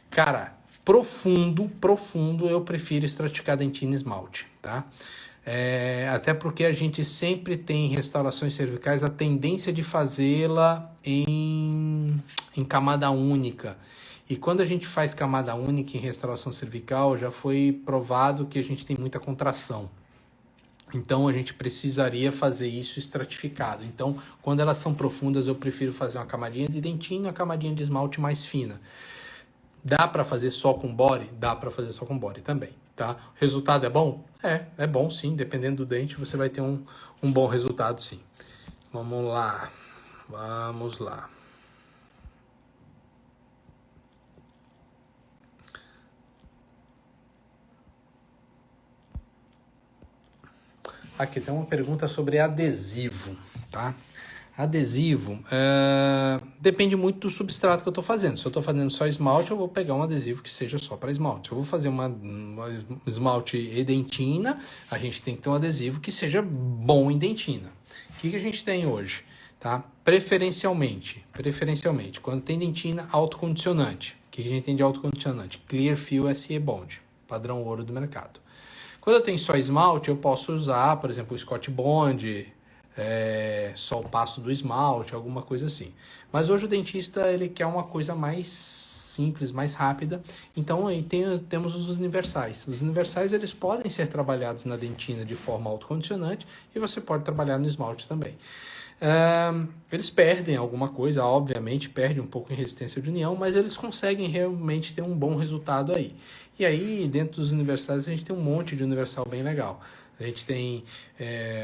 Speaker 1: Cara, profundo, eu prefiro estratificar dentina esmalte, tá? Até porque a gente sempre tem restaurações cervicais a tendência de fazê-la em camada única. E quando a gente faz camada única em restauração cervical, já foi provado que a gente tem muita contração. Então a gente precisaria fazer isso estratificado. Então, quando elas são profundas, eu prefiro fazer uma camadinha de dentina, uma camadinha de esmalte mais fina. Dá para fazer só com body? Dá para fazer só com body também, tá? O resultado é bom? É bom sim, dependendo do dente você vai ter um bom resultado sim. Vamos lá. Aqui tem uma pergunta sobre adesivo, tá? Adesivo, depende muito do substrato que eu estou fazendo. Se eu estou fazendo só esmalte, eu vou pegar um adesivo que seja só para esmalte. Se eu vou fazer uma esmalte e dentina, a gente tem que ter um adesivo que seja bom em dentina. O que a gente tem hoje? Tá? Preferencialmente, quando tem dentina, autocondicionante. O que a gente tem de autocondicionante? Clearfield SE Bond, padrão ouro do mercado. Quando eu tenho só esmalte, eu posso usar, por exemplo, o Scott Bond, só o passo do esmalte, alguma coisa assim. Mas hoje o dentista ele quer uma coisa mais simples, mais rápida. Então aí temos os universais. Os universais eles podem ser trabalhados na dentina de forma autocondicionante e você pode trabalhar no esmalte também. Eles perdem alguma coisa, obviamente perdem um pouco em resistência de união, mas eles conseguem realmente ter um bom resultado aí. E aí, dentro dos universais, a gente tem um monte de universal bem legal. A gente tem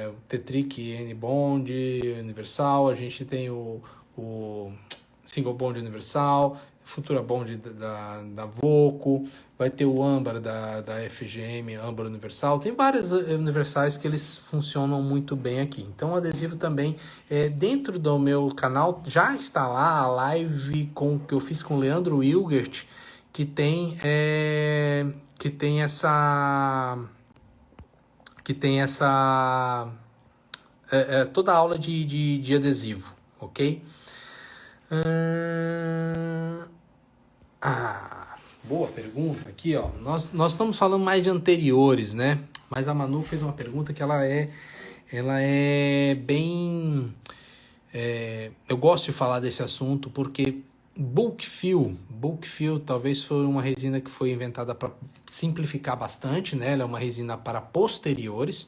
Speaker 1: o Tetric N-Bond universal, a gente tem o Single Bond universal, Futura Bond da Voco, vai ter o âmbar da FGM, âmbar universal. Tem vários universais que eles funcionam muito bem aqui. Então o adesivo também, dentro do meu canal, já está lá a live que eu fiz com o Leandro Wilgert, que tem toda a aula de adesivo, ok? Boa pergunta aqui, ó. Nós estamos falando mais de anteriores, né? Mas a Manu fez uma pergunta que ela é bem... eu gosto de falar desse assunto porque bulk fill talvez foi uma resina que foi inventada para simplificar bastante, né? Ela é uma resina para posteriores.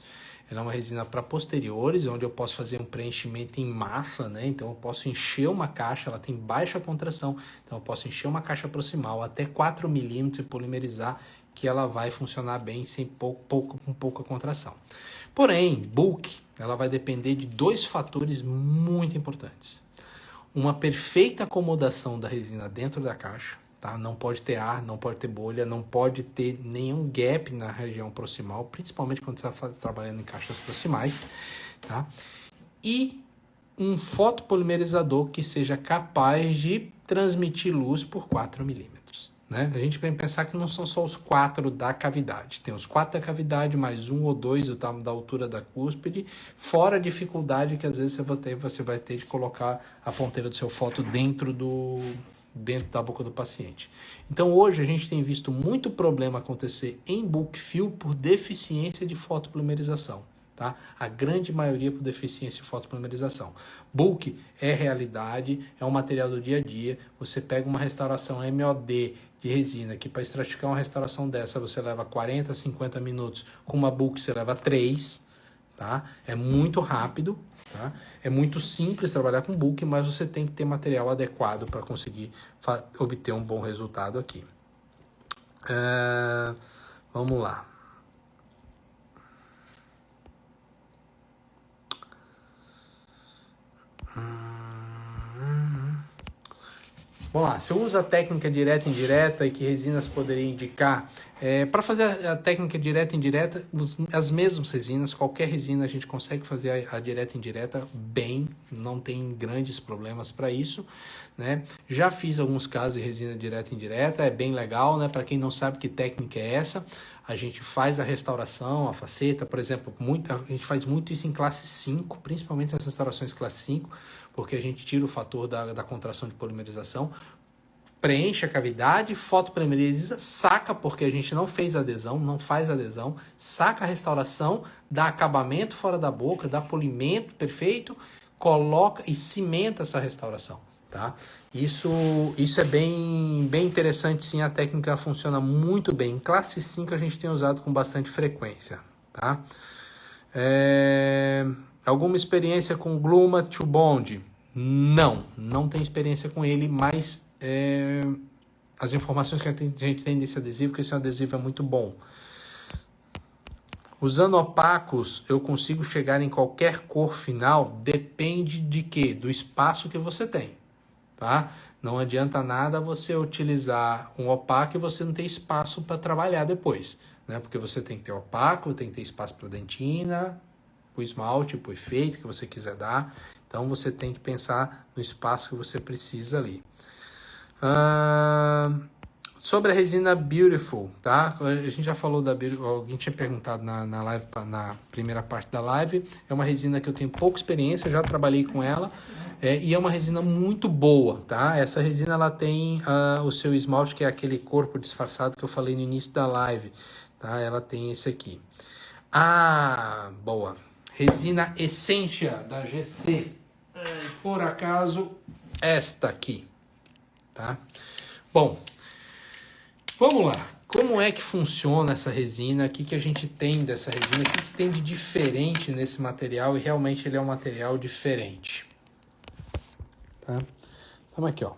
Speaker 1: Ela é uma resina para posteriores, onde eu posso fazer um preenchimento em massa, né? Então eu posso encher uma caixa, ela tem baixa contração, então eu posso encher uma caixa proximal até 4 milímetros e polimerizar, que ela vai funcionar bem sem com pouca contração. Porém, bulk, ela vai depender de dois fatores muito importantes. Uma perfeita acomodação da resina dentro da caixa, tá? Não pode ter ar, não pode ter bolha, não pode ter nenhum gap na região proximal, principalmente quando você está trabalhando em caixas proximais, tá? E um fotopolimerizador que seja capaz de transmitir luz por 4 milímetros. Né? A gente vai pensar que não são só os 4 da cavidade. Tem os 4 da cavidade, mais 1 ou 2 da altura da cúspide, fora a dificuldade que às vezes você vai ter de colocar a ponteira do seu foto dentro da boca do paciente. Então hoje a gente tem visto muito problema acontecer em bulk fill por deficiência de fotopolimerização. Tá? A grande maioria por deficiência de fotopolimerização. Bulk é realidade, é um material do dia a dia. Você pega uma restauração MOD de resina, que para estratificar uma restauração dessa você leva 40, 50 minutos, com uma bulk você leva 3, tá? É muito rápido, tá? É muito simples trabalhar com bulk, mas você tem que ter material adequado para conseguir obter um bom resultado aqui. Vamos lá. Vamos lá, se eu uso a técnica direta e indireta e que resinas poderia indicar, para fazer a técnica direta e indireta, as mesmas resinas, qualquer resina a gente consegue fazer a direta e indireta bem, não tem grandes problemas para isso, né? Já fiz alguns casos de resina direta e indireta, é bem legal, né? Para quem não sabe que técnica é essa, a gente faz a restauração, a faceta, por exemplo, a gente faz muito isso em classe 5, principalmente nas restaurações classe 5, porque a gente tira o fator da contração de polimerização, preenche a cavidade, fotopolimeriza, saca, porque a gente não fez adesão, não faz adesão, saca a restauração, dá acabamento fora da boca, dá polimento perfeito, coloca e cimenta essa restauração. Tá? Isso é bem interessante, sim, a técnica funciona muito bem. Em classe 5 a gente tem usado com bastante frequência. Tá? Alguma experiência com Gluma to Bond? Não tenho experiência com ele, mas as informações que a gente tem desse adesivo, que esse adesivo é muito bom. Usando opacos, eu consigo chegar em qualquer cor final, depende de quê? Do espaço que você tem. Tá? Não adianta nada você utilizar um opaco e você não ter espaço para trabalhar depois, né? Porque você tem que ter opaco, tem que ter espaço para dentina, o esmalte, o efeito que você quiser dar. Então você tem que pensar no espaço que você precisa ali. Sobre a resina Beautiful, tá? A gente já falou da Beautiful, alguém tinha perguntado na live, na primeira parte da live. É uma resina que eu tenho pouca experiência, já trabalhei com ela. E é uma resina muito boa, tá? Essa resina ela tem o seu esmalte, que é aquele corpo disfarçado que eu falei no início da live, tá? Ela tem esse aqui. Boa. Resina Essentia da GC. Por acaso, esta aqui, tá? Bom, vamos lá. Como é que funciona essa resina? O que a gente tem dessa resina? O que tem de diferente nesse material? E realmente ele é um material diferente. Tá? Então aqui, ó.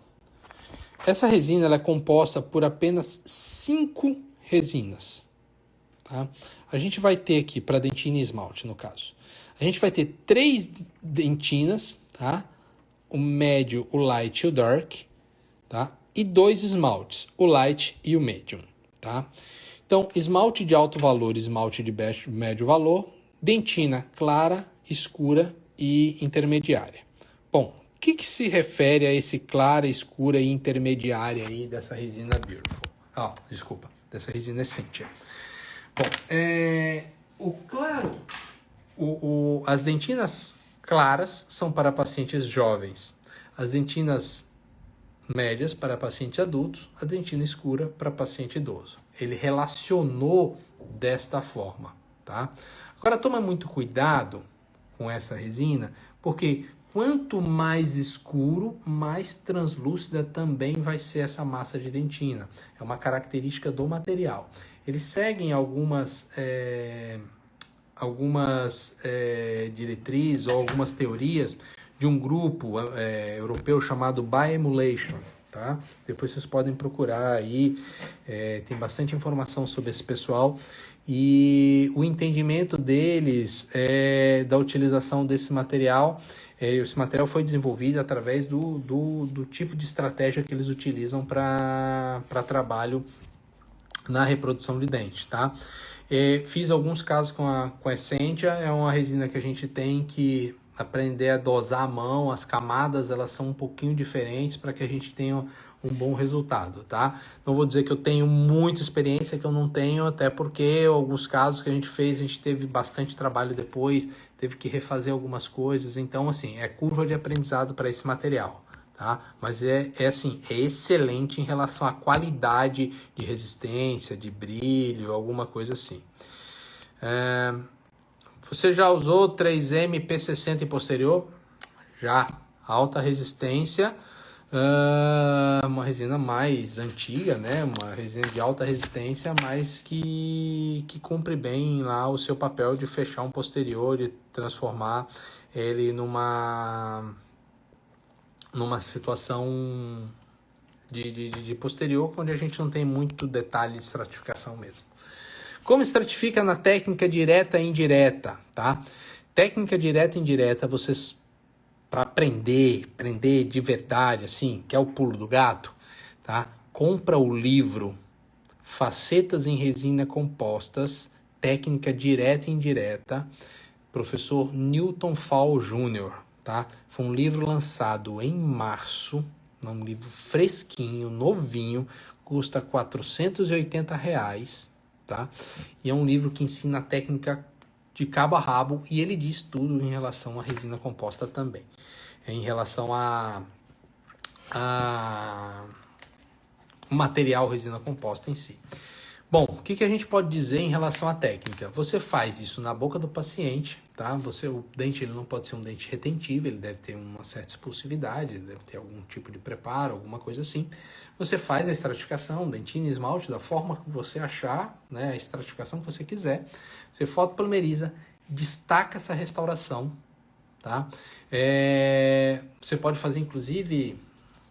Speaker 1: Essa resina ela é composta por apenas 5 resinas. Tá? A gente vai ter aqui, para dentina e esmalte, no caso. A gente vai ter 3 dentinas, tá? O médio, o light e o dark, tá? E 2 esmaltes, o light e o medium, tá? Então, esmalte de alto valor, esmalte de médio valor, dentina clara, escura e intermediária. Bom, o que se refere a esse clara, escura e intermediária aí dessa resina Beautiful? Dessa resina Essentia. Bom, as dentinas claras são para pacientes jovens, as dentinas médias para paciente adulto, a dentina escura para paciente idoso. Ele relacionou desta forma, tá? Agora toma muito cuidado com essa resina, porque quanto mais escuro, mais translúcida também vai ser essa massa de dentina. É uma característica do material. Eles seguem algumas diretrizes ou algumas teorias de um grupo europeu chamado Bioemulation, tá? Depois vocês podem procurar aí, tem bastante informação sobre esse pessoal e o entendimento deles da utilização desse material. Esse material foi desenvolvido através do tipo de estratégia que eles utilizam para trabalho na reprodução de dente, tá? Fiz alguns casos com a Essentia, é uma resina que a gente tem que aprender a dosar a mão, as camadas elas são um pouquinho diferentes para que a gente tenha um bom resultado, tá? Não vou dizer que eu tenho muita experiência, que eu não tenho, até porque alguns casos que a gente fez, a gente teve bastante trabalho depois, teve que refazer algumas coisas, então assim, é curva de aprendizado para esse material. Tá? Mas é excelente em relação à qualidade de resistência, de brilho, alguma coisa assim. Você já usou 3M P60 em posterior? Já. Alta resistência, uma resina mais antiga, né? Uma resina de alta resistência, mas que cumpre bem lá o seu papel de fechar um posterior, de transformar ele numa situação de posterior, onde a gente não tem muito detalhe de estratificação mesmo. Como estratifica na técnica direta e indireta, tá? Técnica direta e indireta, vocês, para aprender de verdade, assim, que é o pulo do gato, tá? Compra o livro Facetas em Resina Compostas, Técnica Direta e Indireta, professor Newton Fall Jr., tá? Foi um livro lançado em março, um livro fresquinho, novinho, custa R$480, tá? E é um livro que ensina a técnica de cabo a rabo e ele diz tudo em relação à resina composta também. Em relação a material resina composta em si. Bom, o que a gente pode dizer em relação à técnica? Você faz isso na boca do paciente, tá? O dente ele não pode ser um dente retentivo, ele deve ter uma certa expulsividade, ele deve ter algum tipo de preparo, alguma coisa assim. Você faz a estratificação, dentina, esmalte, da forma que você achar, né? A estratificação que você quiser. Você fotopolimeriza, destaca essa restauração, tá? Você pode fazer inclusive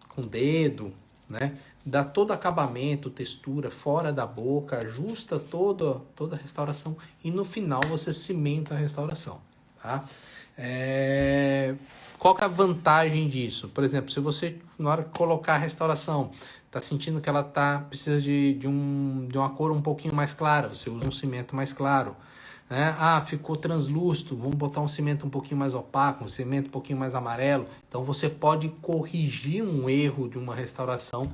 Speaker 1: com o dedo, né? Dá todo acabamento, textura fora da boca, ajusta toda a restauração e no final você cimenta a restauração, tá? Qual que é a vantagem disso? Por exemplo, se você na hora de colocar a restauração está sentindo que ela precisa de uma cor um pouquinho mais clara, você usa um cimento mais claro, né? Ficou translúcido, vamos botar um cimento um pouquinho mais opaco, um cimento um pouquinho mais amarelo. Então você pode corrigir um erro de uma restauração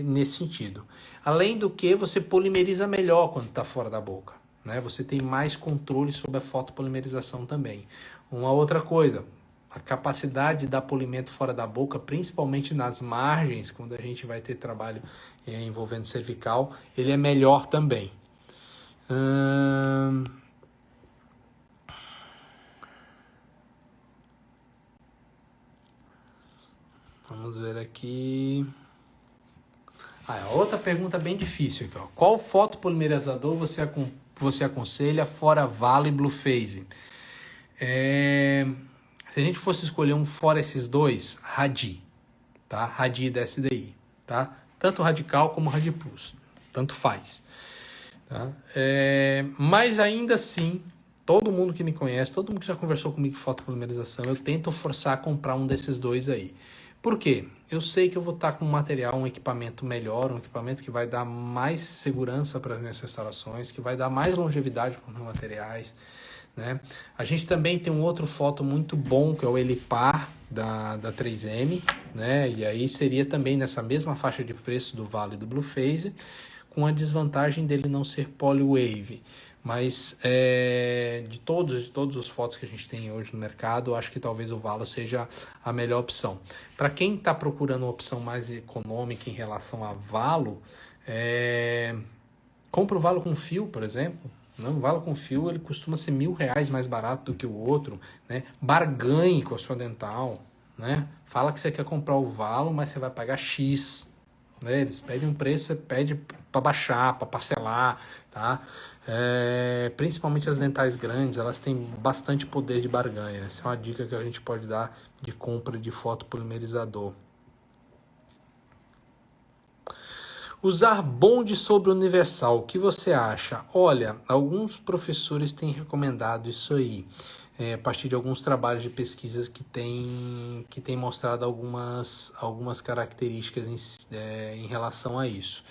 Speaker 1: nesse sentido. Além do que você polimeriza melhor quando está fora da boca, né? Você tem mais controle sobre a fotopolimerização também. Uma outra coisa, a capacidade da polimento fora da boca, principalmente nas margens, quando a gente vai ter trabalho envolvendo cervical, ele é melhor também. Vamos ver aqui. Outra pergunta bem difícil aqui, ó. Qual fotopolimerizador você aconselha fora Valo e Blue Phase? Se a gente fosse escolher um fora esses dois, Radi, tá? Radi da SDI, tá? Tanto Radical como Radi Plus, tanto faz. Tá? Mas ainda assim, todo mundo que me conhece, todo mundo que já conversou comigo de fotopolimerização, eu tento forçar a comprar um desses dois aí. Por quê? Eu sei que eu vou estar com um material, um equipamento melhor, um equipamento que vai dar mais segurança para as minhas restaurações, que vai dar mais longevidade para os meus materiais, né? A gente também tem um outro foto muito bom, que é o Elipar da 3M, né? E aí seria também nessa mesma faixa de preço do Valo e do Blue Phase, com a desvantagem dele não ser polywave. Mas de todos os fotos que a gente tem hoje no mercado, eu acho que talvez o Valo seja a melhor opção. Para quem está procurando uma opção mais econômica em relação a Valo, compra o Valo com fio, por exemplo. O Valo com fio ele costuma ser R$1.000 mais barato do que o outro, né? Barganhe com a sua dental, né? Fala que você quer comprar o Valo, mas você vai pagar X. Eles pedem um preço, você pede baixar, para parcelar, tá? Principalmente as dentais grandes, elas têm bastante poder de barganha. Essa é uma dica que a gente pode dar de compra de fotopolimerizador. Usar bonde sobre universal, o que você acha? Olha, alguns professores têm recomendado isso aí, a partir de alguns trabalhos de pesquisas que têm mostrado algumas características em relação a isso.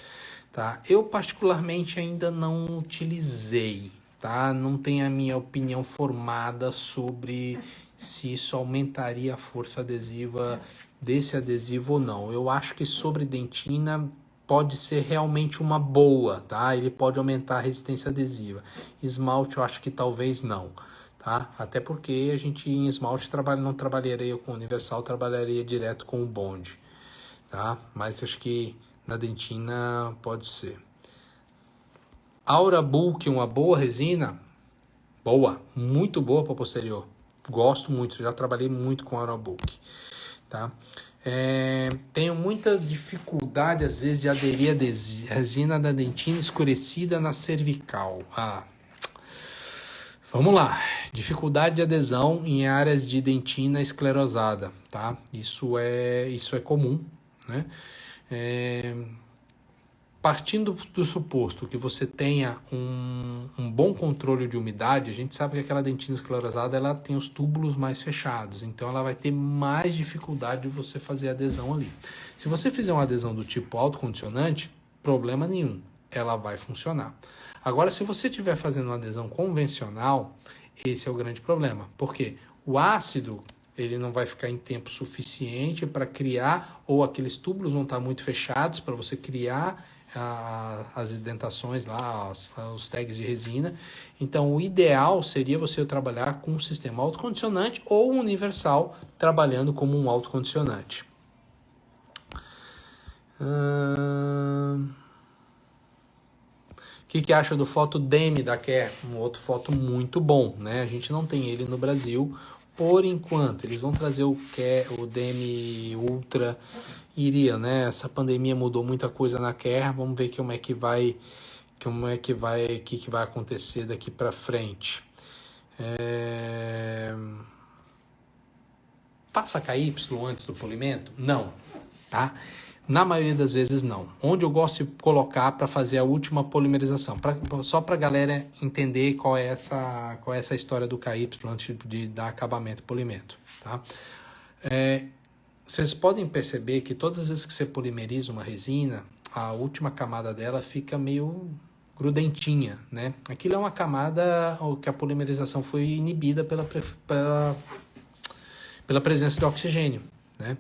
Speaker 1: Tá? Eu particularmente ainda não utilizei, tá? Não tenho a minha opinião formada sobre se isso aumentaria a força adesiva desse adesivo ou não. Eu acho que sobre dentina pode ser realmente uma boa, tá? Ele pode aumentar a resistência adesiva. Esmalte eu acho que talvez não, tá? Até porque a gente em esmalte não trabalharia com universal, trabalharia direto com o bonde, tá? Mas acho que na dentina pode ser. Aura Bulk, uma boa resina? Boa, muito boa para posterior. Gosto muito, já trabalhei muito com Aura Bulk, tá? Tenho muita dificuldade às vezes de aderir a resina da dentina escurecida na cervical. Vamos lá, dificuldade de adesão em áreas de dentina esclerosada, tá? Isso é comum, né? Partindo do suposto que você tenha um bom controle de umidade, a gente sabe que aquela dentina esclerosada ela tem os túbulos mais fechados, então ela vai ter mais dificuldade de você fazer adesão ali. Se você fizer uma adesão do tipo autocondicionante, problema nenhum, ela vai funcionar. Agora, se você estiver fazendo uma adesão convencional, esse é o grande problema, porque o ácido ele não vai ficar em tempo suficiente para criar, ou aqueles túbulos vão estar muito fechados para você criar as indentações lá, os tags de resina. Então, o ideal seria você trabalhar com um sistema autocondicionante ou universal, trabalhando como um autocondicionante. O que acha do Foto Demi da Care? Um outro foto muito bom, né? A gente não tem ele no Brasil por enquanto. Eles vão trazer o Demi Ultra. Iria, né? Essa pandemia mudou muita coisa na Care. Vamos ver o que vai acontecer daqui para frente. Passa KY antes do polimento? Não, tá? Na maioria das vezes não. Onde eu gosto de colocar para fazer a última polimerização, só para a galera entender qual é essa história do KY antes de dar acabamento e polimento, tá? Vocês podem perceber que todas as vezes que você polimeriza uma resina, a última camada dela fica meio grudentinha, né? Aquilo é uma camada que a polimerização foi inibida pela presença de oxigênio, né?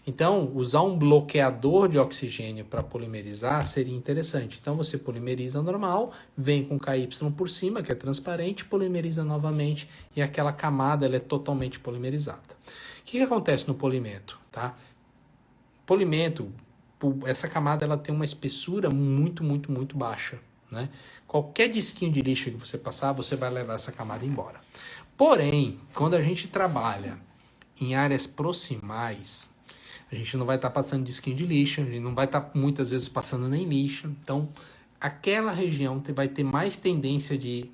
Speaker 1: Então, usar um bloqueador de oxigênio para polimerizar seria interessante. Então, você polimeriza normal, vem com KY por cima, que é transparente, polimeriza novamente e aquela camada ela é totalmente polimerizada. O que acontece no polimento? Tá? Polimento, essa camada ela tem uma espessura muito, muito, muito baixa, né? Qualquer disquinho de lixa que você passar, você vai levar essa camada embora. Porém, quando a gente trabalha em áreas proximais, a gente não vai estar passando disquinho de lixa, a gente não vai estar muitas vezes passando nem lixa. Então, aquela região vai ter mais tendência de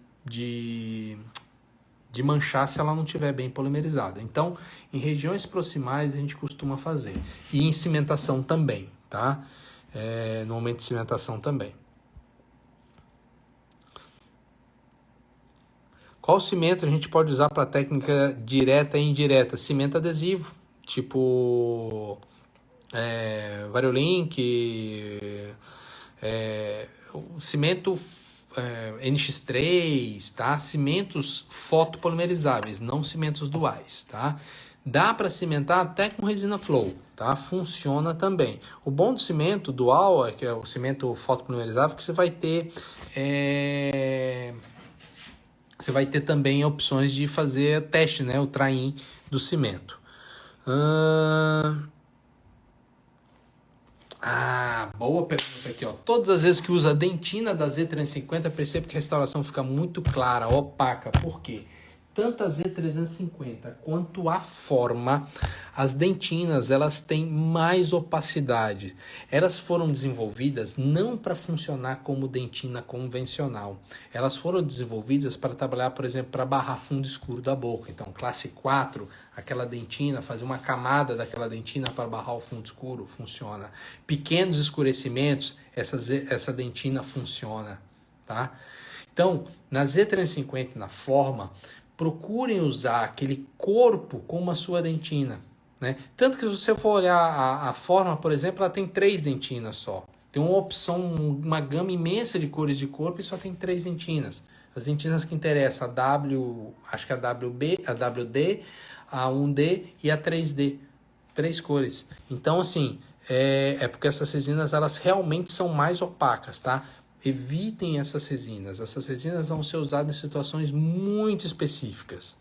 Speaker 1: manchar se ela não estiver bem polimerizada. Então, em regiões proximais a gente costuma fazer. E em cimentação também, tá? No momento de cimentação também. Qual cimento a gente pode usar para técnica direta e indireta? Cimento adesivo. Tipo Variolink, o cimento NX3, tá? Cimentos fotopolimerizáveis, não cimentos duais, tá? Dá para cimentar até com resina flow, tá? Funciona também. O bom do cimento dual, que é o cimento fotopolimerizável, que você vai ter também opções de fazer teste, né? O try-in do cimento. Boa pergunta aqui, ó. Todas as vezes que usa a dentina da Z350, percebo que a restauração fica muito clara, opaca. Por quê? tanto a Z350 quanto a Forma, as dentinas, elas têm mais opacidade. Elas foram desenvolvidas não para funcionar como dentina convencional. Elas foram desenvolvidas para trabalhar, por exemplo, para barrar fundo escuro da boca. Então, classe 4, aquela dentina, fazer uma camada daquela dentina para barrar o fundo escuro, funciona. Pequenos escurecimentos, essa dentina funciona, tá? Então, na Z350 e na Forma, procurem usar aquele corpo como a sua dentina, né? Tanto que se você for olhar a Forma, por exemplo, ela tem 3 dentinas só. Tem uma opção, uma gama imensa de cores de corpo e só tem 3 dentinas. As dentinas que interessam, a W, acho que a WB, a WD, a 1D e a 3D. 3 cores. Então, assim, é porque essas resinas, elas realmente são mais opacas, tá? Evitem essas resinas. Essas resinas vão ser usadas em situações muito específicas.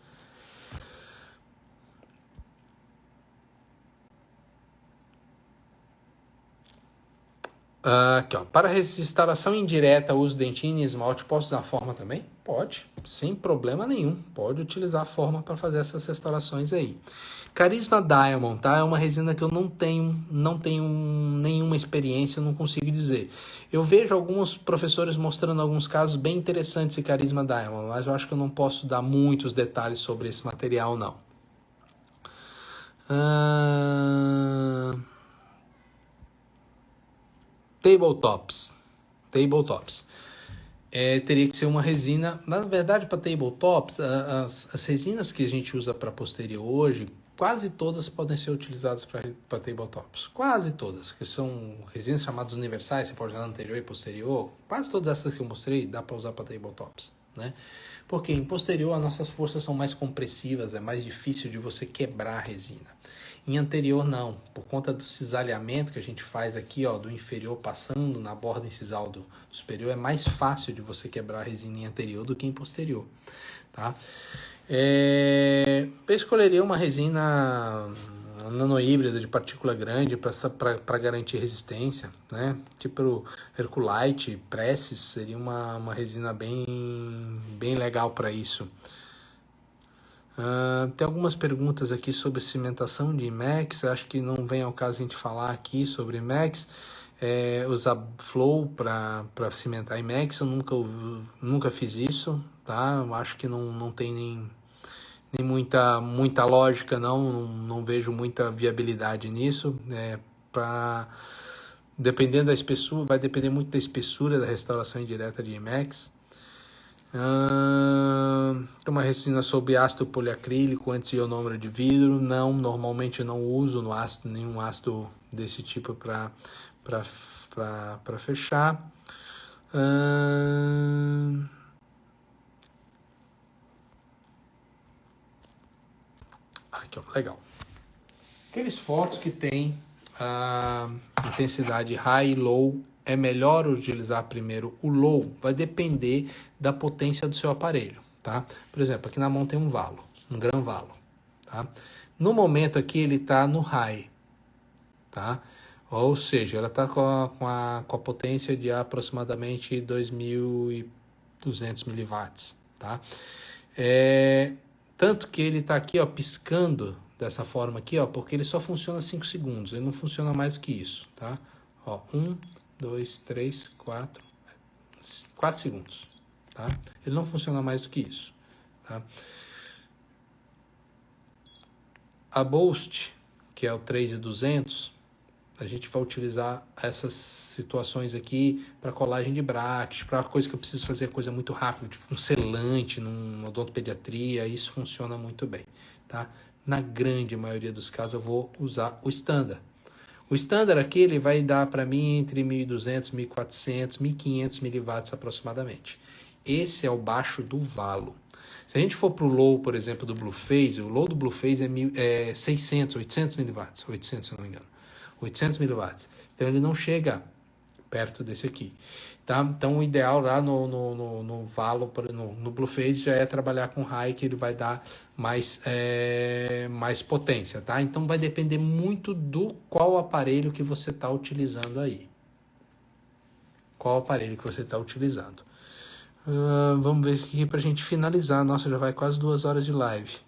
Speaker 1: Aqui, ó. Para restauração indireta, uso dentina e esmalte, posso usar a Forma também? Pode, sem problema nenhum. Pode utilizar a Forma para fazer essas restaurações aí. Carisma Diamond, tá? É uma resina que eu não tenho nenhuma experiência, não consigo dizer. Eu vejo alguns professores mostrando alguns casos bem interessantes de Carisma Diamond, mas eu acho que eu não posso dar muitos detalhes sobre esse material, não. Tabletops. Teria que ser uma resina. Na verdade, para tabletops, as resinas que a gente usa para posterior hoje, quase todas podem ser utilizadas para tabletops. Quase todas, que são resinas chamadas universais, você pode usar anterior e posterior. Quase todas essas que eu mostrei dá para usar para tabletops, né? Porque em posterior as nossas forças são mais compressivas, é mais difícil de você quebrar a resina. Em anterior não, por conta do cisalhamento que a gente faz aqui, ó, do inferior passando na borda incisal do superior, é mais fácil de você quebrar a resina em anterior do que em posterior, tá? Eu escolheria uma resina nanohíbrida de partícula grande para garantir resistência, né? Tipo Herculite, Presses, seria uma resina bem legal para isso. Tem algumas perguntas aqui sobre cimentação de IMEX. Acho que não vem ao caso a gente falar aqui sobre IMEX. Usar flow para cimentar IMEX, eu nunca fiz isso, tá? Eu acho que não tem nem muita lógica, não vejo muita viabilidade nisso. Dependendo da espessura, vai depender muito da espessura da restauração indireta de IMEX. Uma resina sob ácido poliacrílico antes ionômero de vidro. Não, normalmente eu não uso nenhum ácido desse tipo para fechar. Aqui, ó, legal. Aqueles fotos que tem a intensidade high e low, é melhor utilizar primeiro o low. Vai depender da potência do seu aparelho, tá? Por exemplo, aqui na mão tem um gran valo, tá? No momento aqui ele está no high, tá? Ou seja, ela está com a potência de aproximadamente 2.200 miliwatts, tá? Tanto que ele está aqui, ó, piscando dessa forma aqui, ó, porque ele só funciona 5 segundos, ele não funciona mais do que isso, tá? Ó, 1, 2, 3, 4 segundos, tá? Ele não funciona mais do que isso, tá? A Boast, que é o 3200, a gente vai utilizar essas situações aqui para colagem de brackets, para coisa que eu preciso fazer coisa muito rápida, tipo um selante, numa odontopediatria, isso funciona muito bem, tá? Na grande maioria dos casos eu vou usar o standard. O standard aqui ele vai dar para mim entre 1.200, 1.400, 1.500 miliwatts aproximadamente. Esse é o baixo do valo. Se a gente for para o low, por exemplo, do Blue Phase, o low do Blue Phase é 600, 800 miliwatts, 800 se não me engano, 800 miliwatts. Então ele não chega perto desse aqui, tá? Então o ideal lá no valo, no Blue Phase já é trabalhar com high, que ele vai dar mais potência, tá? Então vai depender muito do qual aparelho que você está utilizando aí. Qual aparelho que você está utilizando. Vamos ver aqui pra gente finalizar. Nossa, já vai quase 2 horas de live.